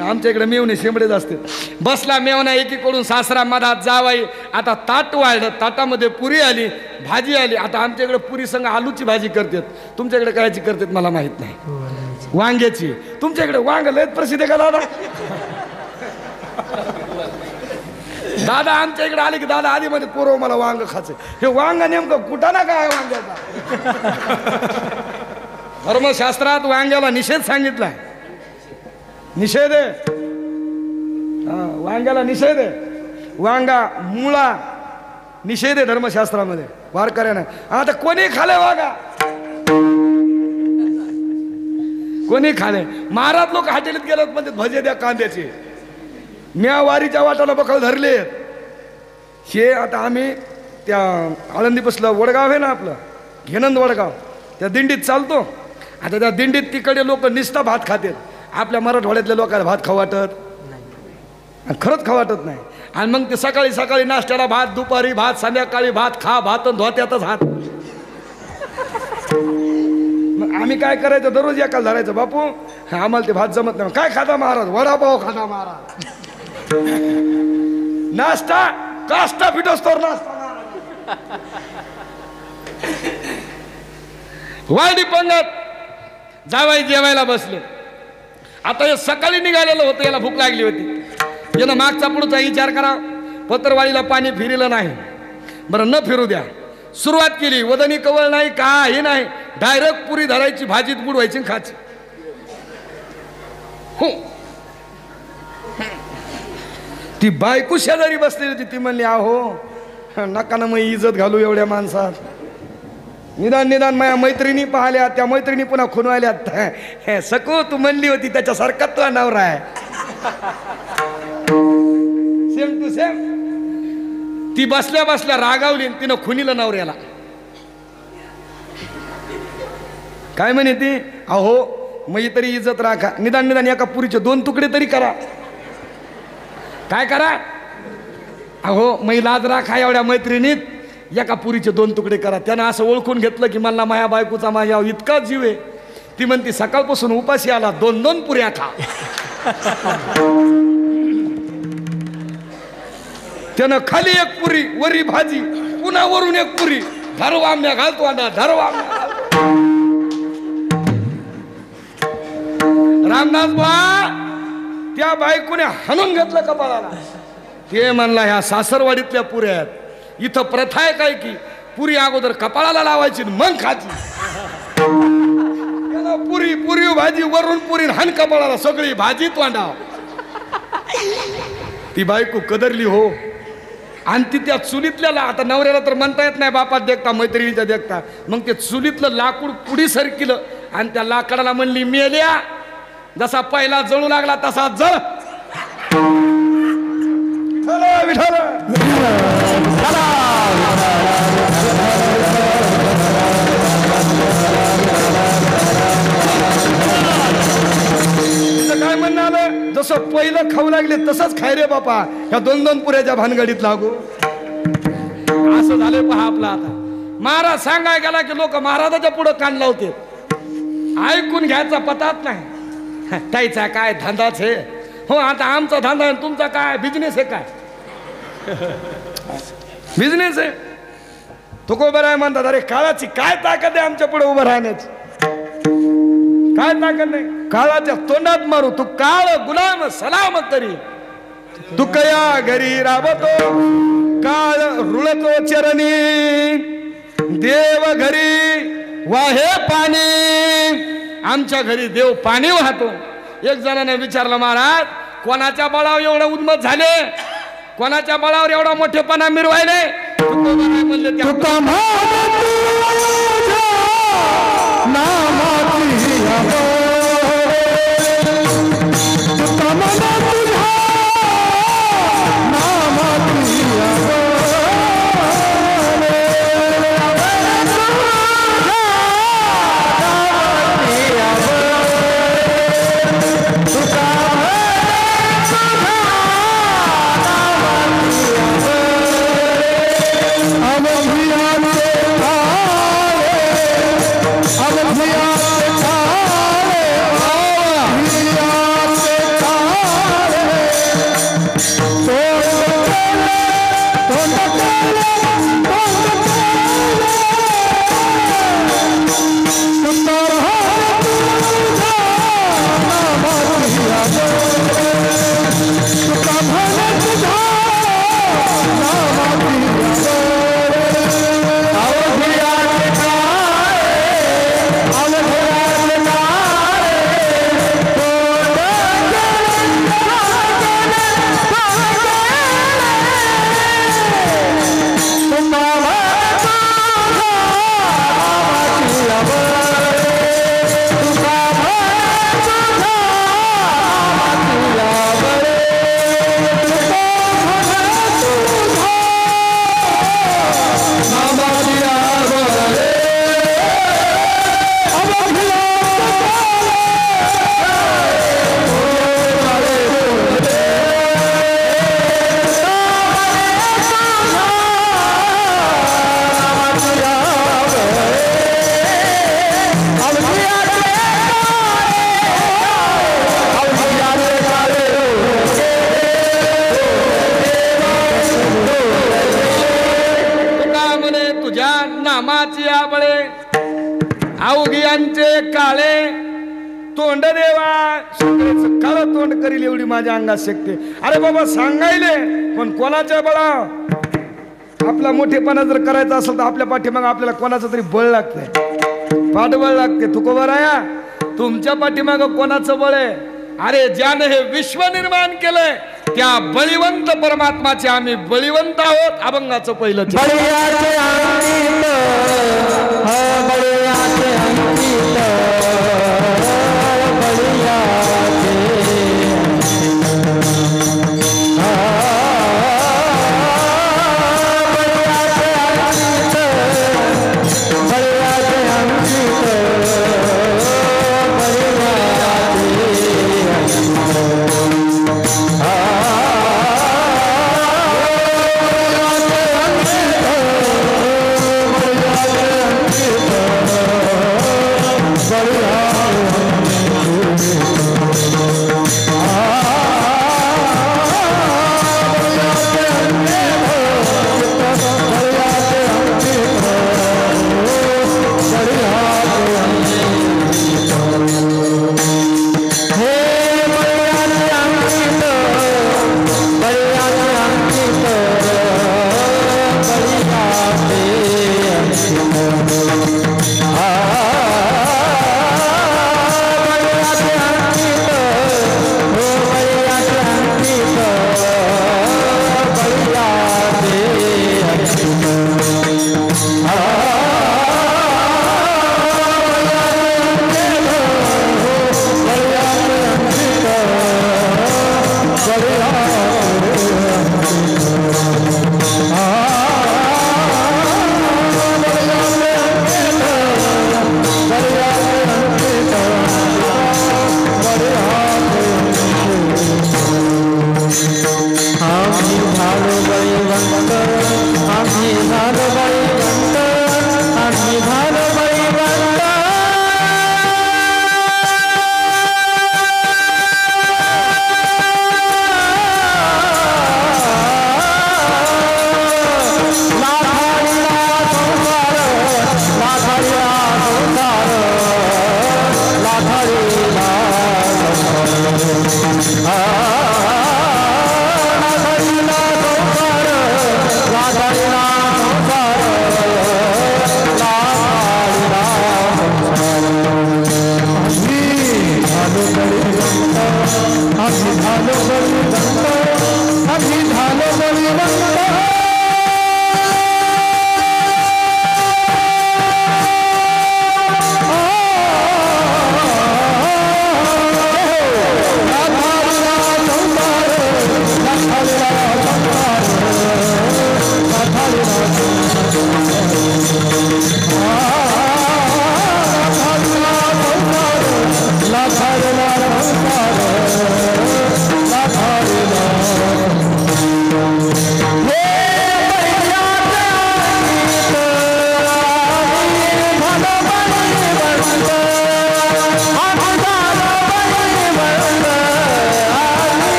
आमच्याकडे मेवणे शेमडेच असतात. बसला मेवना एकीकडून, सासरा मधात, जावाई. आता ताट वाढलं, ताटामध्ये पुरी आली, भाजी आली. आता आमच्याकडे पुरी संग आलूची भाजी करतात, तुमच्याकडे कायची करतात मला माहित नाही. वांग्याची. तुमच्याकडे वांग लयच प्रसिद्ध आहे का दादा? दादा आमच्या इकडे आले की दादा आधी मध्ये पोरव मला वांग खायचं. हे वांग नेमकं कुठं ना काय वांग्याचा? धर्मशास्त्रात वांग्याला निषेध सांगितलाय. निषेध आहे, वांग्याला निषेध आहे. वांगा मुळा निषेध आहे धर्मशास्त्रामध्ये वारकऱ्यानं. आता कोणी खाले वांगा? कोणी खाले? महाराज लोक हॉटेलीत गेलेत म्हणजे भजे द्या कांद्याचे. म्या वारीच्या वाटाला बखल धरले. हे आता आम्ही त्या आळंदीपासलं वडगाव आहे ना आपलं, घेनंद वडगाव, त्या दिंडीत चालतो. आता त्या दिंडीत तिकडे लोक निस्ता भात खातात. आपल्या मराठवाड्यातल्या लोकांना भात खाऊ वाटत, खरंच खाऊ वाटत नाही. आणि मग ते सकाळी सकाळी नाश्त्याला भात, दुपारी भात, संध्याकाळी भात, खा भात धोत्यातच हात. मग आम्ही काय करायचं, दररोज एकाला धरायचं. बापू आम्हाला ते भात जमत नाही. काय खाता महाराज? वडापाव खाता महाराज. नाश्ता काष्टा फिटोस्तोर नाश्ता. वाडी पंगत जावाई जेवायला बसले. आता हे सकाळी निघालेलं होतं, याला भूक लागली होती. यानं मागचा पुढचा विचार करा. पत्रवाळीला पाणी फिरलं नाही, बरं न फिरू द्या. सुरुवात केली, वदनी कवळ नाही, काही नाही, डायरेक्ट पुरी धरायची, भाजीत बुडवायची खायची. हो, ती बायको शेजारी बसलेली होती. ती म्हणली, अहो नका ना मग इज्जत घालू एवढ्या माणसात. निदान निदान माझ्या मैत्रिणी पाहिल्या, त्या मैत्रिणी पुन्हा खुनवायल्यात. सको तू म्हणली होती त्याच्यासारखा तुझा नवरा आहे, सेम टू सेम. ती बसल्या बसल्या रागावली, तिनं खुनीलं नवऱ्याला. काय म्हणे ती, अहो मग तरी इज्जत राखा, निदान निदान एका पुरीचे 2 तुकडे तरी करा. काय करा? अहो मै लाज राखा, एवढ्या मैत्रिणीत एका पुरीचे 2 तुकडे करा. त्यानं असं ओळखून घेतलं की मला माझ्या बायकोचा माझ्या इतका जीव आहे. ती म्हणती सकाळपासून उपाशी आला, 2-2 पुऱ्या खा. त्यानं खाली 1 पुरी, वरी भाजी, पुन्हा वरून 1 पुरी. धरवा आम्या घालतो ना, धरवा रामदास बा त्या बायकोने हाणून घेतलं कपाळाला. ते म्हणला ह्या सासरवाडीतल्या पुऱ्या आहेत. इथं प्रथा आहे काय की पुरी अगोदर कपाळाला लावायची मग खायची. पुरी पुरी भाजी वरून पुरी हान कपाळाला सगळी भाजी तोंडाव. ती बायको कदरली हो. आणि ती त्या चुलीतल्याला आता नवऱ्याला तर म्हणता येत नाही बापात देखता मैत्रिणीच्या देखता, मग ते चुलीतलं लाकूड पुढी सरकिलं आणि त्या लाकडाला म्हणली मेल्या, जसा पहिला जळू लागला तसा जळ. काय म्हणणं आलं, जसं पहिलं खाऊ लागले तसंच खाय रे बापा, ह्या 2-2 पुऱ्याच्या भानगडीत लागू. असं झालंय पहा आपला. आता महाराज सांगाय गेला की लोक महाराजाच्या पुढे कान लावते, ऐकून घ्यायचा पतात नाही. ताईचा काय धंदाच आहे हो, आता आमचा धंदा आहे तुमचा काय बिझनेस आहे, काय बिझनेस आहे. तुकोबर आहे म्हणतात, अरे काळाची काय ताकद आहे आमच्या पुढे उभं राहण्याची, काय ताकद नाही. काळाच्या तोंडात मारू तू काळ गुलाम सलाम करी, दुकया घरी राबतो काळ रुळतो चरणी, देव घरी वाहे पाणी. आमच्या घरी देव पाणी वाहतो. एक जणाने विचारलं, महाराज कोणाच्या बळावर एवढं उन्मत झाले, कोणाच्या बळावर एवढा मोठेपणा मिरवायले. म्हणले नामाची आबळे अवघियांचे काळे तोंड देवा, काळ तोंड करील एवढी माझ्या अंगात शक्ती. अरे बाबा सांगायले, पण कोणाच्या बळा. आपला मोठेपणा जर करायचा असेल तर आपल्या पाठीमाग आपल्याला कोणाचं तरी बळ लागतंय, पाठबळ लागते. तुकोबा राया, तुमच्या पाठीमाग कोणाचं बळ आहे? अरे ज्याने हे विश्व निर्माण केलंय त्या बळीवंत परमात्माचे आम्ही बळीवंत आहोत. अभंगाचं पहिलं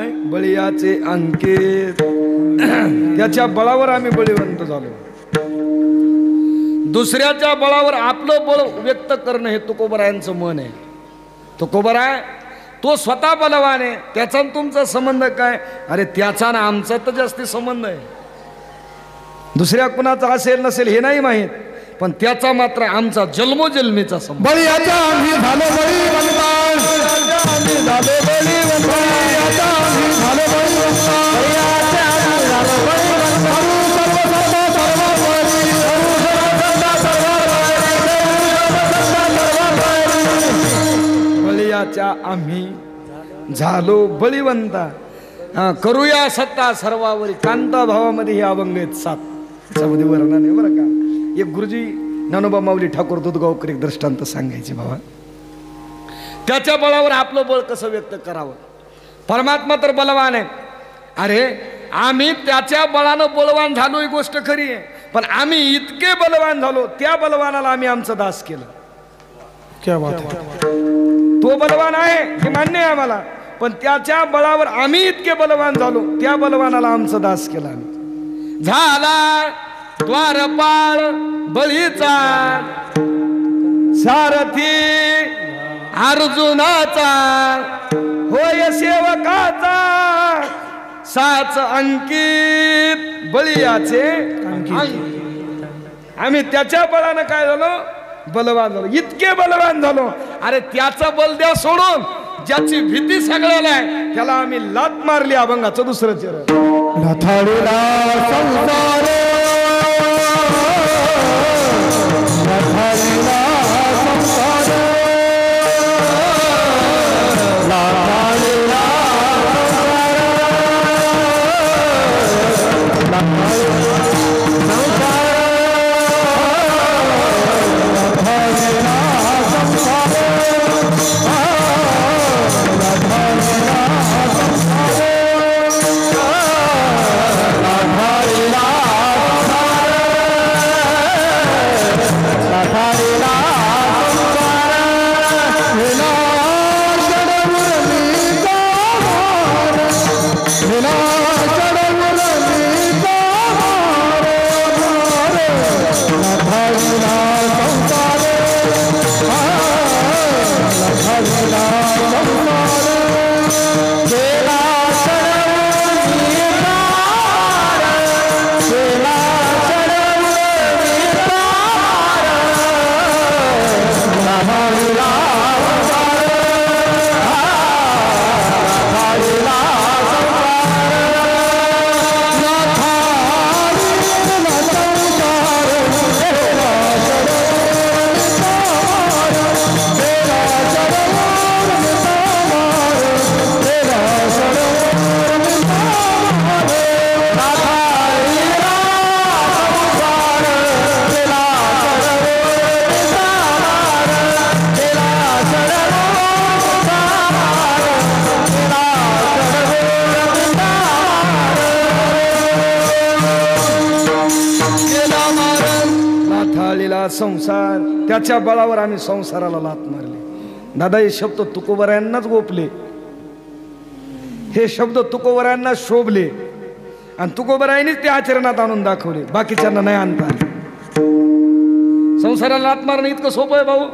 काय
बळीयाचे अंकित त्याच्या बळावर आम्ही बळीवंत झालो. दुसऱ्याच्या बळावर आपलं बळ व्यक्त करणं हे तुकोबरायांचं मन आहे. तुकोबराय तो स्वतः बलवान आहे, त्याचा तुमचा संबंध काय? अरे त्याचा ना आमचा तर जास्ती संबंध आहे. दुसऱ्या कुणाचा असेल नसेल हे नाही माहीत, पण त्याचा मात्र आमचा जन्मोजन्मीचा संबंध.
बळीयाचा आम्ही झालो बळीवंत, आम्ही झालो बळीवंत, बळीयाचा आम्ही झालो बळीवंत, बळीयाचा आम्ही झालो बळीवंत.
बळीयाच्या आम्ही झालो बळीवंता. करूया सत्ता सर्वावरी, कांता भावामध्ये हे अभंग आहेत 7. त्याच्यामध्ये वर्णन आहे बरं का. एक गुरुजी ज्ञानोबा माऊली ठाकूर दुधगावकर एक दृष्टांत सांगायचे बाबा. त्याच्या बळावर आपलं बळ कसं व्यक्त करावं. परमात्मा तर बलवान आहे. अरे आम्ही त्याच्या बळानं बलवान झालो ही गोष्ट खरी आहे, पण आम्ही इतके बलवान झालो त्या बलवानाला आम्ही आमचा दास केलं.
क्या बात है.
तो बलवान आहे हे मान्य आहे आम्हाला, पण त्याच्या बळावर आम्ही इतके बलवान झालो त्या बलवानाला आमचा दास केला. आम्ही झाला द्वारपाळ बळीचा सारथी अर्जुनाचा, होय सेवकाचा साच अंकित बळीयाचे अंकित. आम्ही त्याच्या बळानं काय झालो? बलवान झालो. इतके बलवान झालो. अरे त्याचं बल द्या सोडून, ज्याची भीती सगळ्याला आहे त्याला आम्ही लात मारली. अभंगाचं दुसरं चरण.
लथाडीला संसार, लथाडीला संसार, लथाडीला
संसार, त्याच्या बळावर आम्ही संसाराला लात मारली. दादा हे शब्द तुकोबरायांनाच गोपले, हे शब्द तुकोबरायांना शोभले आणि तुकोबरायांनीच ते आचरणात आणून दाखवले, बाकीच्यांना नाही आणता आले. संसाराला लात मारणं इतकं सोपं आहे भाऊ?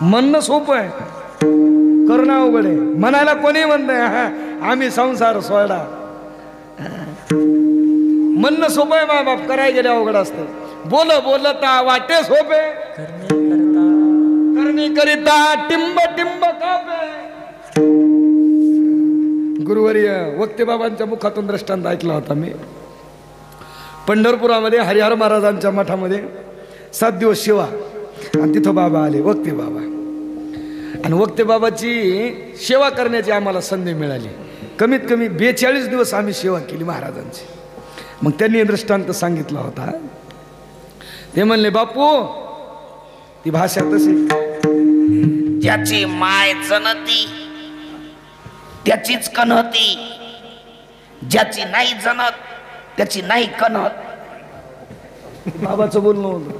म्हणणं सोपं आहे, करणं अवघड आहे. म्हणायला कोणी म्हणतंय आम्ही संसार सोडा, म्हणणं सोपं आहे. मा बाप करायला गेले अवघड असतं. बोलता वाटे सोपे, करणी करिता टिंब टिंब कापे. गुरुवर्य वक्ते बाबांच्या मुखातून दृष्टांत ऐकला होता मी. पंढरपुरामध्ये हरिहर महाराजांच्या मठामध्ये 7 दिवस सेवा, आणि तिथं बाबा आले, वक्ते बाबा. आणि वक्ते बाबाची सेवा करण्याची आम्हाला संधी मिळाली. कमीत कमी 42 दिवस आम्ही सेवा केली महाराजांची. मग त्यांनी दृष्टांत सांगितला होता. ते म्हणले बापू ती भाषा तशी,
ज्याची माय जनती त्याचीच कन्हती, ज्याची नाही जनत त्याची नाही कन्हत.
बाबाचं बोलणं होतं.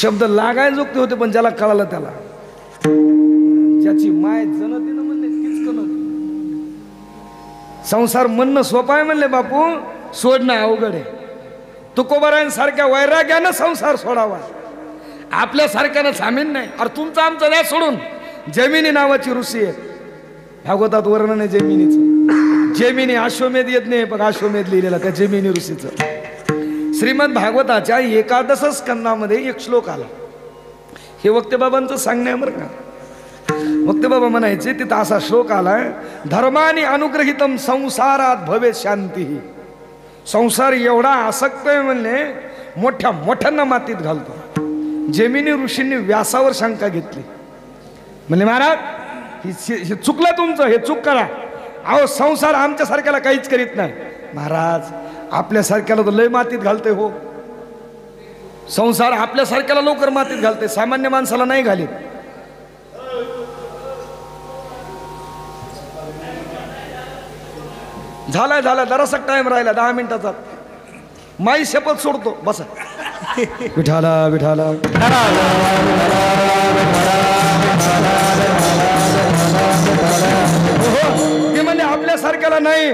शब्द लागायला जोगते होते, पण ज्याला कळालं त्याला. ज्याची माय जनती ना म्हणले तीच कन्हती. संसार म्हणणं सोपं आहे म्हणले बापू, सोडणं अवघड आहे. तुकोबारायांसारख्या वैराग्यानं संसार सोडावा, आपल्यासारख्यानं सामील नाही. अरे तुमचं आमचं द्या सोडून. जमिनी नावाची ऋषी आहे, भागवतात वर्णन आहे जमिनीचं. जमिनी अश्वमेध येत नाही, बघ अश्वमेध लिहिलेला त्या जमिनी ऋषीचं. श्रीमद भागवताच्या 11 स्कंदामध्ये एक श्लोक आला. हे वक्ते बाबांचं सांगणं आहे बरं का. वक्ते बाबा म्हणायचे तिथं असा श्लोक आलाय, धर्माने अनुग्रहितम संसारात भवे शांती. संसार एवढा आसक्त आहे म्हणले, मोठ्या मोठ्यांना मातीत घालतो. जमिनी ऋषींनी व्यासावर शंका घेतली, म्हणले महाराज हे चुकलं तुमचं, हे चूक करा. अहो संसार आमच्यासारख्याला काहीच करीत नाही. महाराज आपल्यासारख्याला तर लय मातीत घालते हो. संसार आपल्यासारख्याला लवकर मातीत घालते, सामान्य माणसाला नाही घालीत. झालाय जरासा टाइम राहिला 10 मिनिटाचा. माई शपथ सोडतो, बसा. विठाला विठाला ते म्हणजे आपल्यासारख्याला नाही.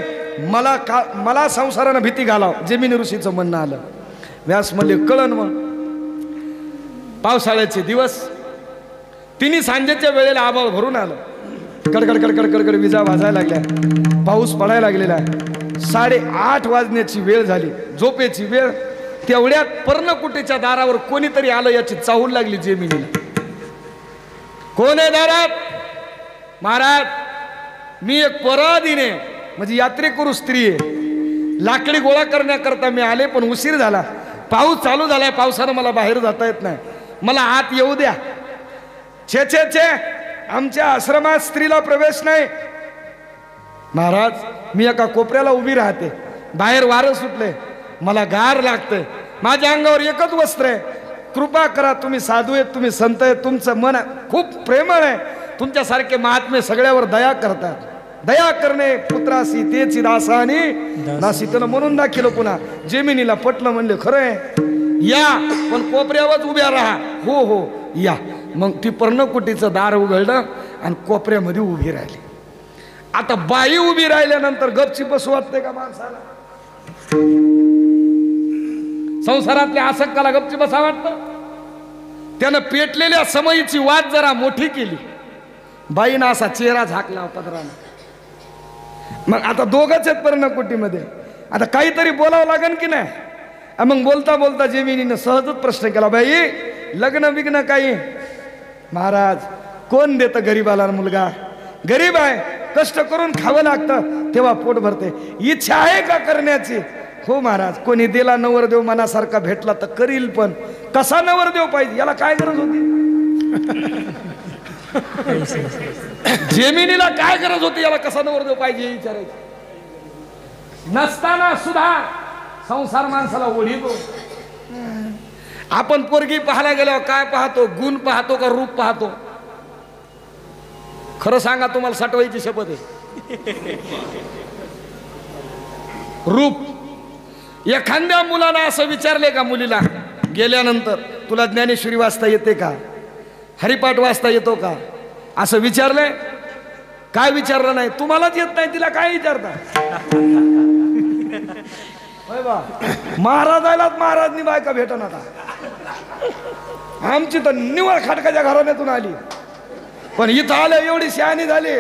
मला संसारानं भीती घालाव, जमिनी ऋषीचं म्हणणं आलं. व्यास म्हणले कळण. मग पावसाळ्याचे दिवस, तिन्ही सांजेच्या वेळेला आभाळ भरून आलं. कडकड कडकड कडकड विजा वाजायला लागल्या, पाऊस पडायला लागलेला आहे. 8:30 वाजण्याची वेळ झाली, झोपेची वेळ. तेवढ्यात पर्णकुटीच्या दारावर कोणीतरी आलं, याची चाहूल लागली जमिनीला. कोण आहे दारात? महाराज मी एक पराधीने म्हणजे यात्रेकरू स्त्री आहे, लाकडी गोळा करण्याकरता मी आले, पण उशीर झाला. पाऊस चालू झालाय, पावसानं मला बाहेर जाता येत नाही, मला आत येऊ द्या. छे छे छे, आमच्या आश्रमात स्त्रीला प्रवेश नाही. महाराज मी एका कोपऱ्याला उभी राहते, बाहेर वारं सुटले, मला गार लागते, माझ्या अंगावर एकच वस्त्र आहे. कृपा करा, तुम्ही साधू आहेत, तुम्ही संत आहेत, तुमचं मन खूप प्रेमळ आहे, तुमच्यासारखे महात्मे सगळ्यावर दया करतात. दया करणे पुत्रासी तेची दासानी दासीतनं म्हणून दाखिलं. पुन्हा जमिनीला पटलं, म्हणले खरं आहे, या पण कोपऱ्यावर उभ्या राहा. हो हो या. मग ती पर्णकुटीचं दार उघडलं आणि कोपऱ्यामध्ये उभी राहिली. आता बाई उभी राहिल्यानंतर गपची बसू वाटते का माणसाला? संसारातल्या आसक्ताला गपची बसा वाटतं? त्यानं पेटलेल्या समयीची वाट जरा मोठी केली. बाईनं असा चेहरा झाकला पदरानं. मग आता दोघंच आहेत पर्णकुटीमध्ये, आता काहीतरी बोलावं लागेल की नाही? मग बोलता बोलता जमिनीनं सहजच प्रश्न केला, बाई लग्न बिग्न काही? महाराज कोण देतं गरीबाला मुलगा? गरीब आहे, कष्ट करून खावं लागतं, तेव्हा पोट भरते. इच्छा आहे का करण्याची? हो महाराज, कोणी दिला नवरदेव मनासारखा भेटला तर करील, पण कसा नवरदेव पाहिजे याला काय गरज होती? जमिनीला काय गरज होती याला कसा नवरदेव पाहिजे विचारायचं? नसताना सुद्धा संसार माणसाला ओढीतो. आपण पोरगी पाहायला गेल्यावर काय पाहतो? गुण पाहतो का रूप पाहतो? खरं सांगा, तुम्हाला साठवायची शपथ आहे. रूप. एखाद्या मुलानं असं विचारले का मुलीला गेल्यानंतर, तुला ज्ञानेश्वरी वाचता येते का? हरिपाठ वाचता येतो का? असं विचारलंय? काय विचारलं नाही? तुम्हालाच येत नाही, तिला काय विचारता? महाराजालाच महाराजनी बायका भेटन. आता आमची तर निवळ खाटकाच्या घराण्यातून आली, पण इथं आलं एवढी शहाणी झाली,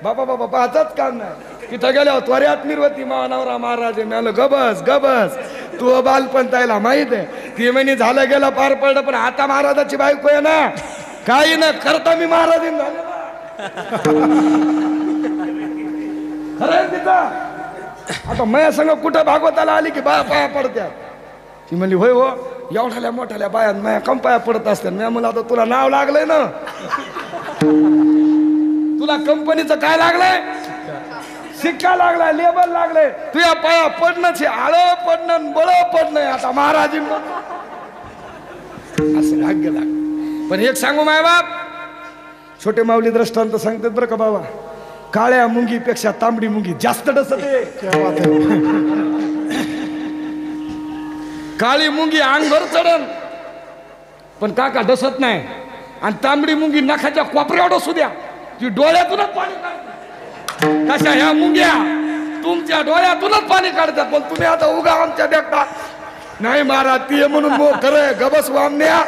बाबा बाबा पाहताच काम नाही. तिथं गेल्यावर त्वऱ्यात निर्वती मानवरा महाराज मिळालं. गबस गबस, तू बालपण त्याला माहित आहे. ती महिने झालं गेलं पार पडलं, पण आता महाराजाची बायको आहे ना, काही न करता मी महाराजीन झाले ना. खरं तिथं आता माझ्या संग कुठं भागवताला आली की बाया पाया पडत्या. ती म्हणली होय हो, एवढ्याल्या मोठ्याल्या बाया माया कम पाया पडत असतात. मी म्हणलं आता तुला नाव लागलंय ना, तुला कंपनीचं काय लागलंय? शिक्का लागलाय, लेबल लागलंय. तुझ्या पाया पडणं, आळं पडणं, बळ पडणं, आता महाराजी असं भाग्य लाग. पण एक सांगू माय बाप, छोटे माऊली दृष्टांत सांगतात बरं का बाबा, काळ्या मुंगीपेक्षा तांबडी मुंगी जास्त डसते. काळी मुंगी अंगभर चढन पण काका डसत नाही, आणि तांबडी मुंगी नखाच्या कोपऱ्यावर डसू द्या, ती डोळ्यातूनच पाणी काढते. कशा ह्या मुंग्या तुमच्या डोळ्यातूनच पाणी काढतात. पण तुम्ही आता उगा आमच्या देखता नाही महाराज ते म्हणून मग खरं गबस वामण्या.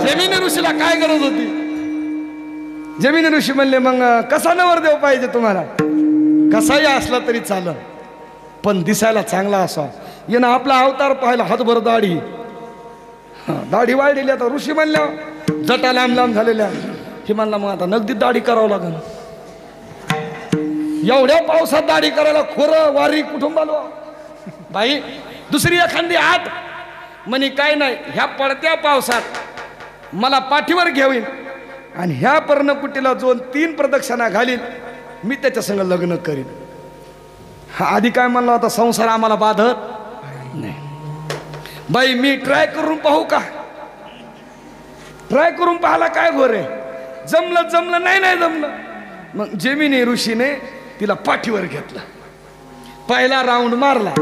जमिनी ऋषीला काय गरज होती? जमिनी ऋषी म्हणले मग कसा नवरदेव पाहिजे तुम्हाला? कसाही असला तरी चालेल पण दिसायला चांगला असा. यानं आपला अवतार पाहिला, हातभर दाढी, दाढी वाढलेली. आता ऋषी म्हणल्या जटा लांब लांब झालेल्या. हे म्हणला मग आता नगदी दाढी करावं लागेल. एवढ्या पावसात दाढी करायला खोरं वारी कुठून बालवा? बाई दुसरी एखादी आठ म्हणे काय नाही, ह्या पडत्या पावसात मला पाठीवर घेवीन आणि ह्या पर्णकुटीला 2-3 प्रदक्षिणा घालीन, मी त्याच्या संग लग्न करीन. हा आधी काय म्हणला होता, संसार आम्हाला बाधत नाही. बाई मी ट्राय करून पाहू का? ट्राय करून पाहाला काय घोर आहे? जमलं जमलं नाही नाही जमलं. मग जमिनी ऋषीने तिला पाठीवर घेतलं. पहिला राऊंड मारला,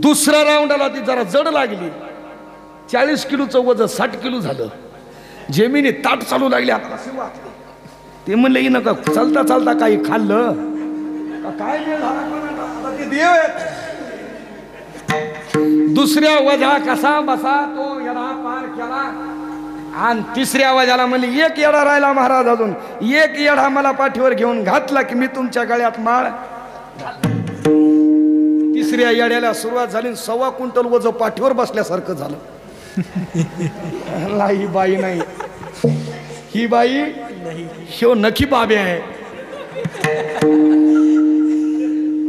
दुसऱ्या राऊंडाला ती जरा जड लागली. 40 किलोचं वजन 60 किलो झालं. जमिनी ताट चालू लागली. ते म्हणले नका चालता चालता काही खाल्लं का काय ते देव आहेत. दुसऱ्या वजा कसा बसा तो येडा पार केला आणि तिसऱ्या वजाला म्हणले एक येडा राहिला महाराज, अजून एक येडा मला पाठीवर घेऊन घातला की मी तुमच्या गळ्यात माळ. तिसऱ्या येड्याला सुरुवात झाली. 1.25 क्विंटल वज पाठीवर बसल्यासारखं झालं. ही बाई नाही, ही बाई ह्यो नखी बाबे आहे.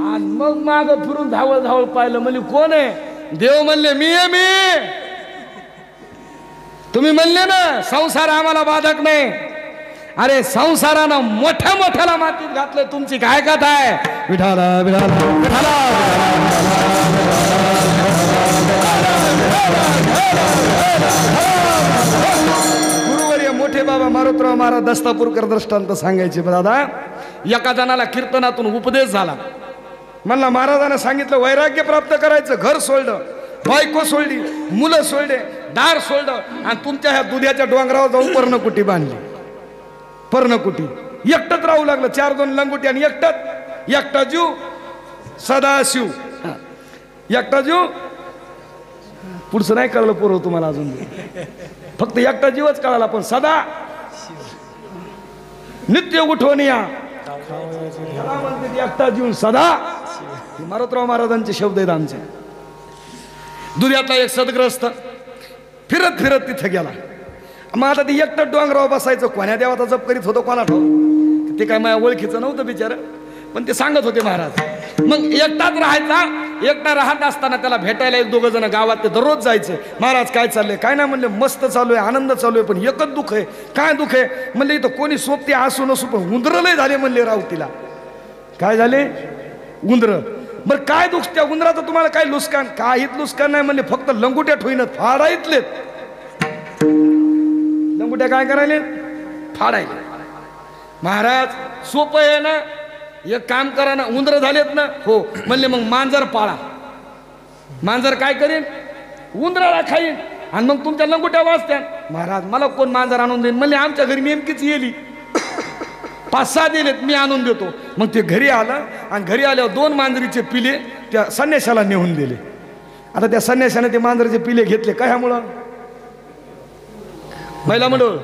आणि मग माग फिरून धावळ धावळ पाहिलं. म्हणले कोण आहे? देव म्हणले मी आहे मी. तुम्ही म्हणले ना संसार आम्हाला बाधक नाही. अरे संसारानं मोठ्या मोठ्याला मातीत घातलं. तुमची काय कथा आहे? विठाला विठाला विठाला. गुरुवर्य मोठे बाबा मारुतराव महाराज दस्तापूरकर दृष्टांत सांगायचे. दादा एका जणाला कीर्तनातून उपदेश झाला. म्हणला महाराजांना सांगितलं वैराग्य प्राप्त करायचं, घर सोडलं, बायको सोडली, मुलं सोडले, दार सोडलं आणि तुमच्या ह्या दुधाच्या डोंगरावर जाऊन पर्णकुटी बांधली. पर्णकुटी एकटच राहू लागलं. 4-2 लंगोटी आणि एकटा जीव सदाशिव. एकटा जीव. पुढचं नाही कळलं पोरं तुम्हाला अजून, फक्त एकटा जीवच कळाला. पण सदा नित्य उठवून या एकटा जीव सदा. मारुतराव महाराजांचे शब्द आहेत आमचे. दुधातला एक सदग्रस्त फिरत फिरत तिथे गेला. मग आता ती एकटं डोंगरावर बसायचं. कोण्या देवाचा जप करीत होतो कोणा ठाऊ, ते काय माझ्या ओळखीचं नव्हतं बिचार, पण ते सांगत होते महाराज. मग एकटाच राहायचा. एकटा राहत असताना त्याला भेटायला 1-2 जण गावात ते दररोज जायचे. महाराज काय चाललंय? काय नाही म्हणले मस्त चालू आहे, आनंद चालू आहे, पण एकच दुःख आहे. काय दुःख आहे म्हणले? इथं कोणी सोबती असू नसू पण उंदरलय झाले म्हणले रावतीला. काय झाले? उंदर. बरं काय दुःख त्या उंदराचं तुम्हाला? काय लुस्कान? काहीच लुस्कान नाही म्हणले, फक्त लंगुट्या ठोईन फाडायतलेत. लंगुट्या काय करायले? फाडायले. महाराज सोपं आहे ना, एक काम करा ना, उंदर झालेत ना. हो म्हणले मग मांजर पाळा. मांजर काय करेन? उंदराला खाईन आणि मग तुमच्या लंगुट्या वाचत्या. महाराज मला कोण मांजर आणून देईन? म्हणले आमच्या घरी नेमकीच येली, 5-6 दिलेत, मी आणून देतो. मग ते घरी आलं आणि घरी आल्यावर 2 मांजरीचे पिले त्या संन्याशाला नेऊन दिले. आता त्या संन्याशाने ते मांजरीचे पिले घेतले. कशामुळं? महिला मंडळ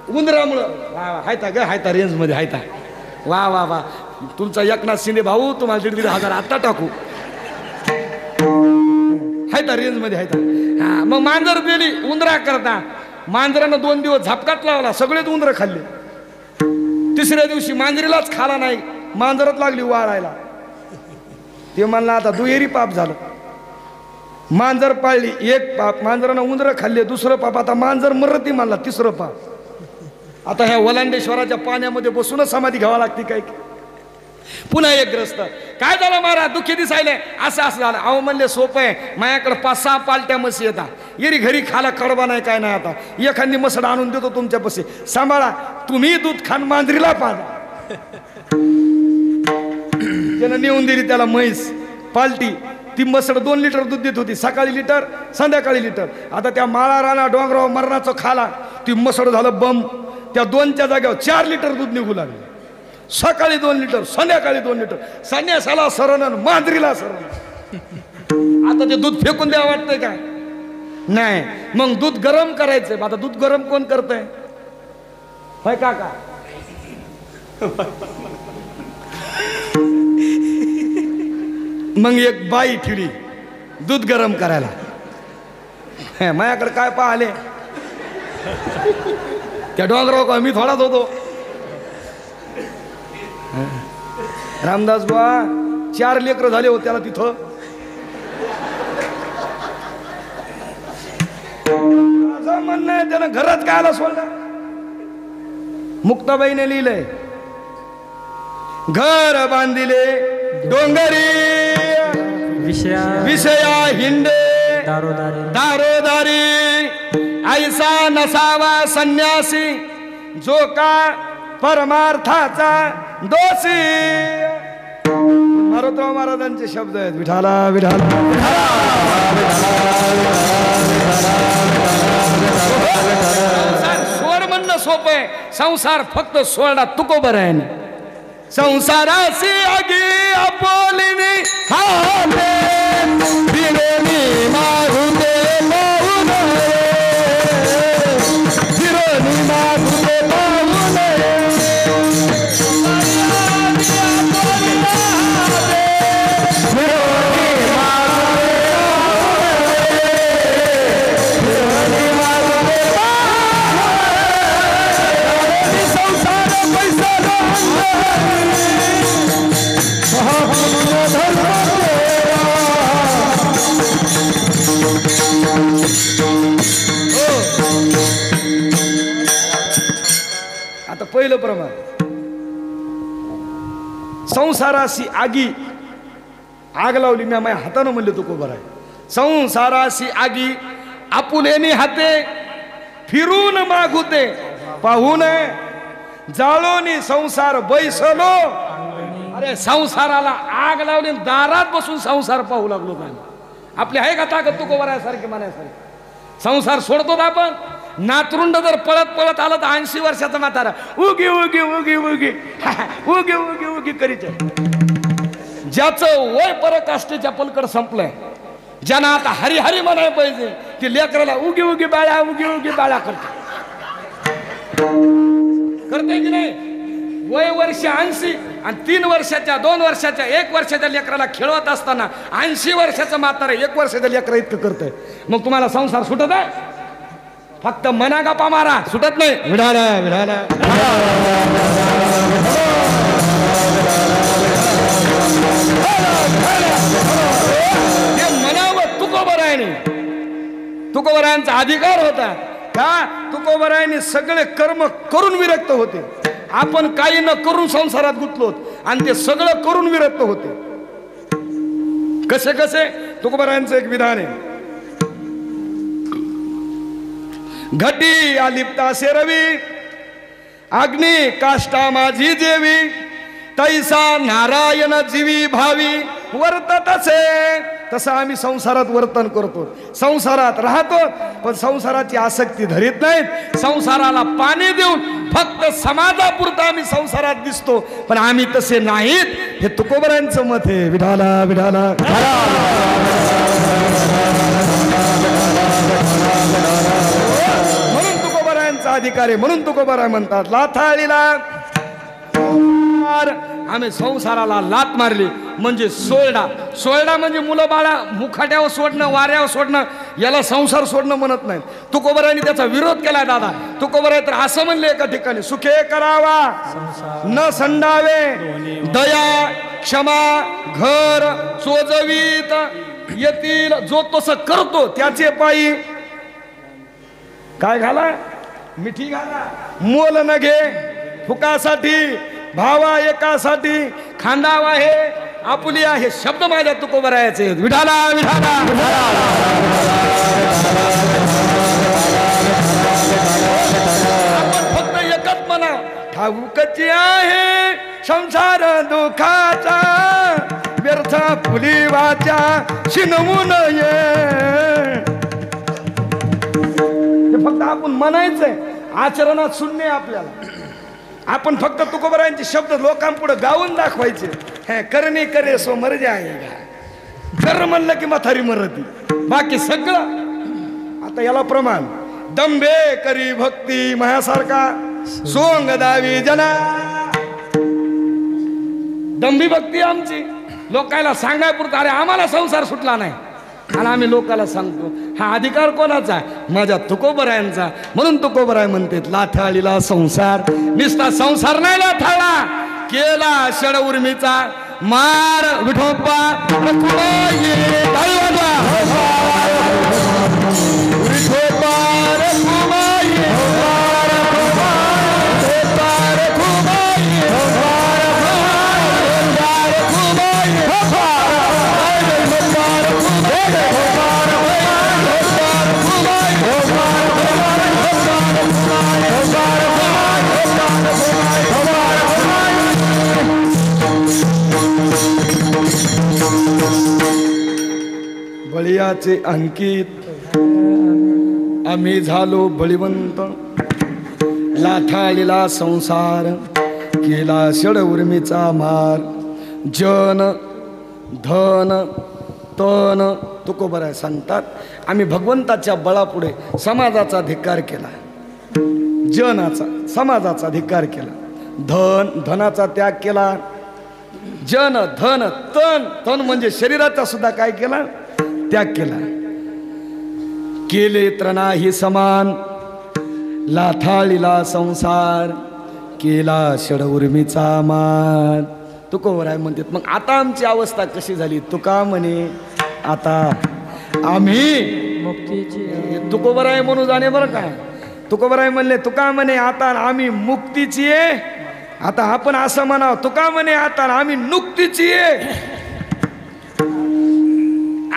उंदरामुळं. वा वा, हायता ग, हायता रेंजमध्ये हायता. वा वा वा, तुमचा एकनाथ शिंदे भाऊ तुम्हाला 1,500 आता टाकू. हायता रेंजमध्ये हायता. हा मग मांजर दिली उंदरा करता. मांजरानं 2 दिवस झपकात लावला, सगळेच उंदरं खाल्ले. तिसऱ्या दिवशी मांजरीलाच खाला नाही, मांजरच लागली वाळायला. ते म्हणला आता दुहेरी पाप झालं. मांजर पाळली, एक पाप. मांजरानं उंदरं खाल्ले, दुसरं पाप. आता मांजर मरती म्हणला, तिसरं पाप. आता ह्या वलांडेश्वराच्या पाण्यामध्ये बसूनच समाधी घ्यावा लागते काय? पुन्हा एक ग्रस्त. काय झालं महाराज? दुःखी दिसायले. असं झालं. अहो म्हणले सोपं आहे, माझ्याकडे 5-6 पालट्या म्हशी येतात. येरी घरी खाला कडबा नाही काय नाही. आता एखादी मसड आणून देतो तुमच्या पशी, सांभाळा. तुम्ही दूध खान मांजरीला पाजा. त्यानं नेऊन दिली त्याला म्हैस पालटी. ती म्हसड 2 लिटर दूध देत होती, सकाळी लिटर संध्याकाळी लिटर. आता त्या माळा राणा डोंगराव मरणाचं खाला ती म्हसड झालं बम. त्या 2च्या जागेवर 4 लिटर दूध निघू लागले. सकाळी 2 लिटर संध्याकाळी 2 लिटर. संन्यासाला सरण मांजरीला सरण. आता ते दूध फेकून द्यावं वाटतंय काय? नाही. मग दूध गरम करायचंय. आता दूध गरम कोण करतंय? होय काका? मग एक बाई ठेवली दूध गरम करायला. माझ्याकडे काय पाहिले त्या डोंगराव का मी थोडाच होतो. रामदास बुवा 4 लेकरं झाले होते त्याला तिथं. असं म्हणणं आहे त्यानं घरात काय आला सोडलं. मुक्ताबाईने लिहिलंय घर बांधिले डोंगरी विषया हिंडे दारोदारी ऐसा नसावा संन्यासी जो का परमार्थाचा दोषी. मारुतराव महाराजांचे शब्द आहेत. विठाला विठाला सोड म्हणणं सोपं आहे. संसार फक्त सोडा तुकोबर आहे. संसाराशी आगी आपोलिनी हाते बिरेनी मागुते मागुने बिरेनी मागुते मागुने आता पहिलं प्रमाण संसाराशी आगी आग लावली मी माझ्या हातानं म्हणले तो कोबर आहे. संसाराशी आगी आपुलेनी हाते फिरून मागुते पाहून जाळोनी संसार बैसलो. अरे संसाराला आग लावली दारात बसून संसार पाहू लागलो काय. आपली आहे का ताकद तुकोबरायासारखी म्हणायसारखी? संसार सोडतो आपण. नातरुंड जर पळत पळत आलं तर 80 वर्षाचा म्हातारा उगी उगी उगी उगी उगी उगी उगी करीत. ज्याचं वय पराकाष्ठेच्या पलकड संपलंय, ज्यांना आता हरी हरी म्हणाय पाहिजे की लेकराला उगी उगी बाळा उगी उगी बाळा करते की नाही? वय वर्ष 80 आणि 3 वर्षाच्या 2 वर्षाच्या 1 वर्षाच्या लेकराला खेळवत असताना 80 वर्षाचं म्हातारा 1 वर्षाच्या लेकरा इतकं करतंय. मग तुम्हाला संसार सुटत आहे? फक्त मना गप्पा मारा, सुटत नाही. विढाला विढाला मनावर तुकोबरायाने तुकोबरायांचा अधिकार होता का? तुकोबरायांनी सगळे कर्म करून विरक्त होते. आपण काही न करून संसारात गुंतलो आणि ते सगळं करून विरक्त होते. कसे कसे? तुकोबरायांचं एक विधान आहे. घटी आलिप्ता सेरवी अग्नी काष्टा माझी देवी तैसा नारायण जीवी भावी वर्तत असे. तसं आम्ही संसारात वर्तन करतो, संसारात राहतो, पण संसाराची आसक्ती धरीत नाहीत. संसाराला पाणी देऊन फक्त समाजापुरता आम्ही संसारात दिसतो, पण आम्ही तसे नाहीत. हे तुकोबरायांचं मत आहे. विढाला विढाला म्हणून तुकोबरायांचा अधिकार आहे. म्हणून तुकोबराय म्हणतात लाथाळीला आम्ही संसाराला लात मारली म्हणजे सोडा. सोडा म्हणजे मुलं बाळा मुखाट्यावर सोडणं, वाऱ्यावर सोडणं, याला संसार सोडणं म्हणत नाही. तुकोबरायांनी त्याचा विरोध केलाय दादा. तुकोबराय तर असं म्हणले एका ठिकाणी सुखे करावा न संडावे दया क्षमा घर चोजवीत येतील. जो तसं करतो त्याचे पायी काय घाला? मिठी घाला. मोल न घे फुकासाठी भावा एकासाठी खांदावा हे आपुली आहे. शब्द माझ्या तुकोबरायाचे. विठाला विठाला आपण फक्त एकच म्हणा ठाऊकची आहे संसार दुःखाचा व्यर्थ माझा फुली वाचा शिनवून ये. हे फक्त आपण म्हणायचंय, आचरणात शून्य आहे आपल्याला. आपण फक्त तुकोबरायांचे शब्द लोकांपुढे गाऊन दाखवायचे. हे करणे करे सो मर जाएगा. कर म्हणलं की म्हातारी मरती, बाकी सगळं. आता याला प्रमाण दंबे करी भक्ती माझ्यासारखा सोंग दावी जना. दंभी भक्ती आमची लोकायला सांगाय पुरता. अरे आम्हाला संसार सुटला नाही आणि आम्ही लोकाला सांगतो. हा अधिकार कोणाचा आहे? माझ्या तुकोबरायांचा. म्हणून तुकोबराय म्हणते लाथाळीला संसार. नुसता संसार नाही लाथाळला, केला षड उर्मीचा मार. विठोबा बळीयाचे अंकित आम्ही झालो बळीवंत. लाथाळीला संसार केला षड उर्मीचा मार. जन धन तन तुकोबराय सांगतात आम्ही भगवंताच्या बळापुढे समाजाचा धिक्कार केला. जनाचा समाजाचा धिक्कार केला. धनाचा त्याग केला. जन धन तन तन म्हणजे शरीराचा सुद्धा काय केला? त्याग केला. केले तर नाही समान. लाथाळीला संसार केला षड उर्मीचा मान. तुकोबराय म्हणतात मग आता आमची अवस्था कशी झाली? तुका म्हणे आता आम्ही मुक्तीची. तुकोबराय म्हणू जाणे बरं का. तुकोबराय म्हणले तुका म्हणे आता आम्ही मुक्तीची आहे. आता आपण असं म्हणावं तुका म्हणे आता आम्ही नुकतीची आहे.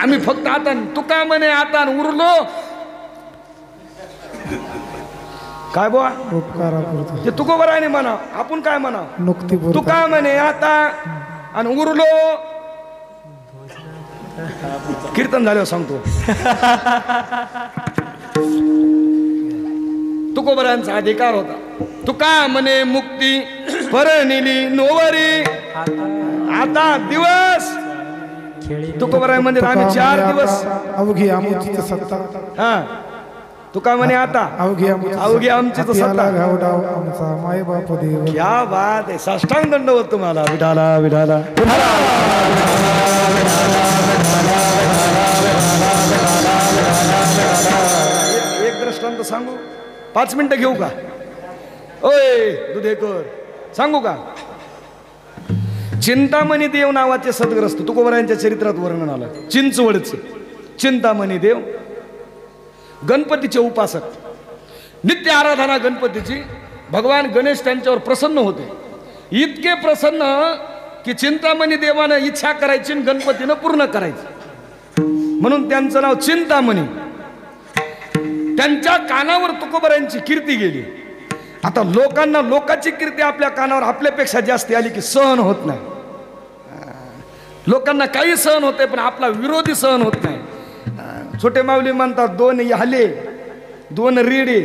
आम्ही फक्त आता तुका म्हणे आता उरलो काय बुवा ते तुकोबरायने म्हणा. आपण काय म्हणा? तुका म्हणे आता आणि उरलो. कीर्तन झाल्यावर सांगतो. तुकोबरायांचा अधिकार होता. तुका म्हणे मुक्ती परनिली नोवरी. आता दिवस तुकोबराय म्हणजे आम्ही 4 दिवस
अवघी आमची सत्ता.
हा तुका म्हणे आता अवघी आमची सत्ता.
आमचा माय बाप देव.
क्या बात आहे. साष्टांग दंडवत तुम्हाला. विठाला विठाला. एक दृष्टांत सांगू? 5 मिनिटं घेऊ का? ओय दुधेकर सांगू का? चिंतामणी देव नावाचे सद्ग्रस्त तुकोबरायांच्या चरित्रात वर्णन आलं. चिंचवडचे चिंतामणी देव गणपतीचे उपासक. नित्य आराधना गणपतीची. भगवान गणेश त्यांच्यावर प्रसन्न होते. इतके प्रसन्न की चिंतामणी देवानं इच्छा करायची आणि गणपतीनं पूर्ण करायची. म्हणून त्यांचं नाव चिंतामणी. त्यांच्या कानावर तुकोबरायांची कीर्ती गेली. आता लोकांना लोकांची कीर्ती आपल्या कानावर आपल्यापेक्षा जास्त आली की सहन होत नाही. लोकांना काही सहन होते पण आपला विरोधी सहन होत नाही. छोटे माऊली म्हणतात 2 याले 2 रेडे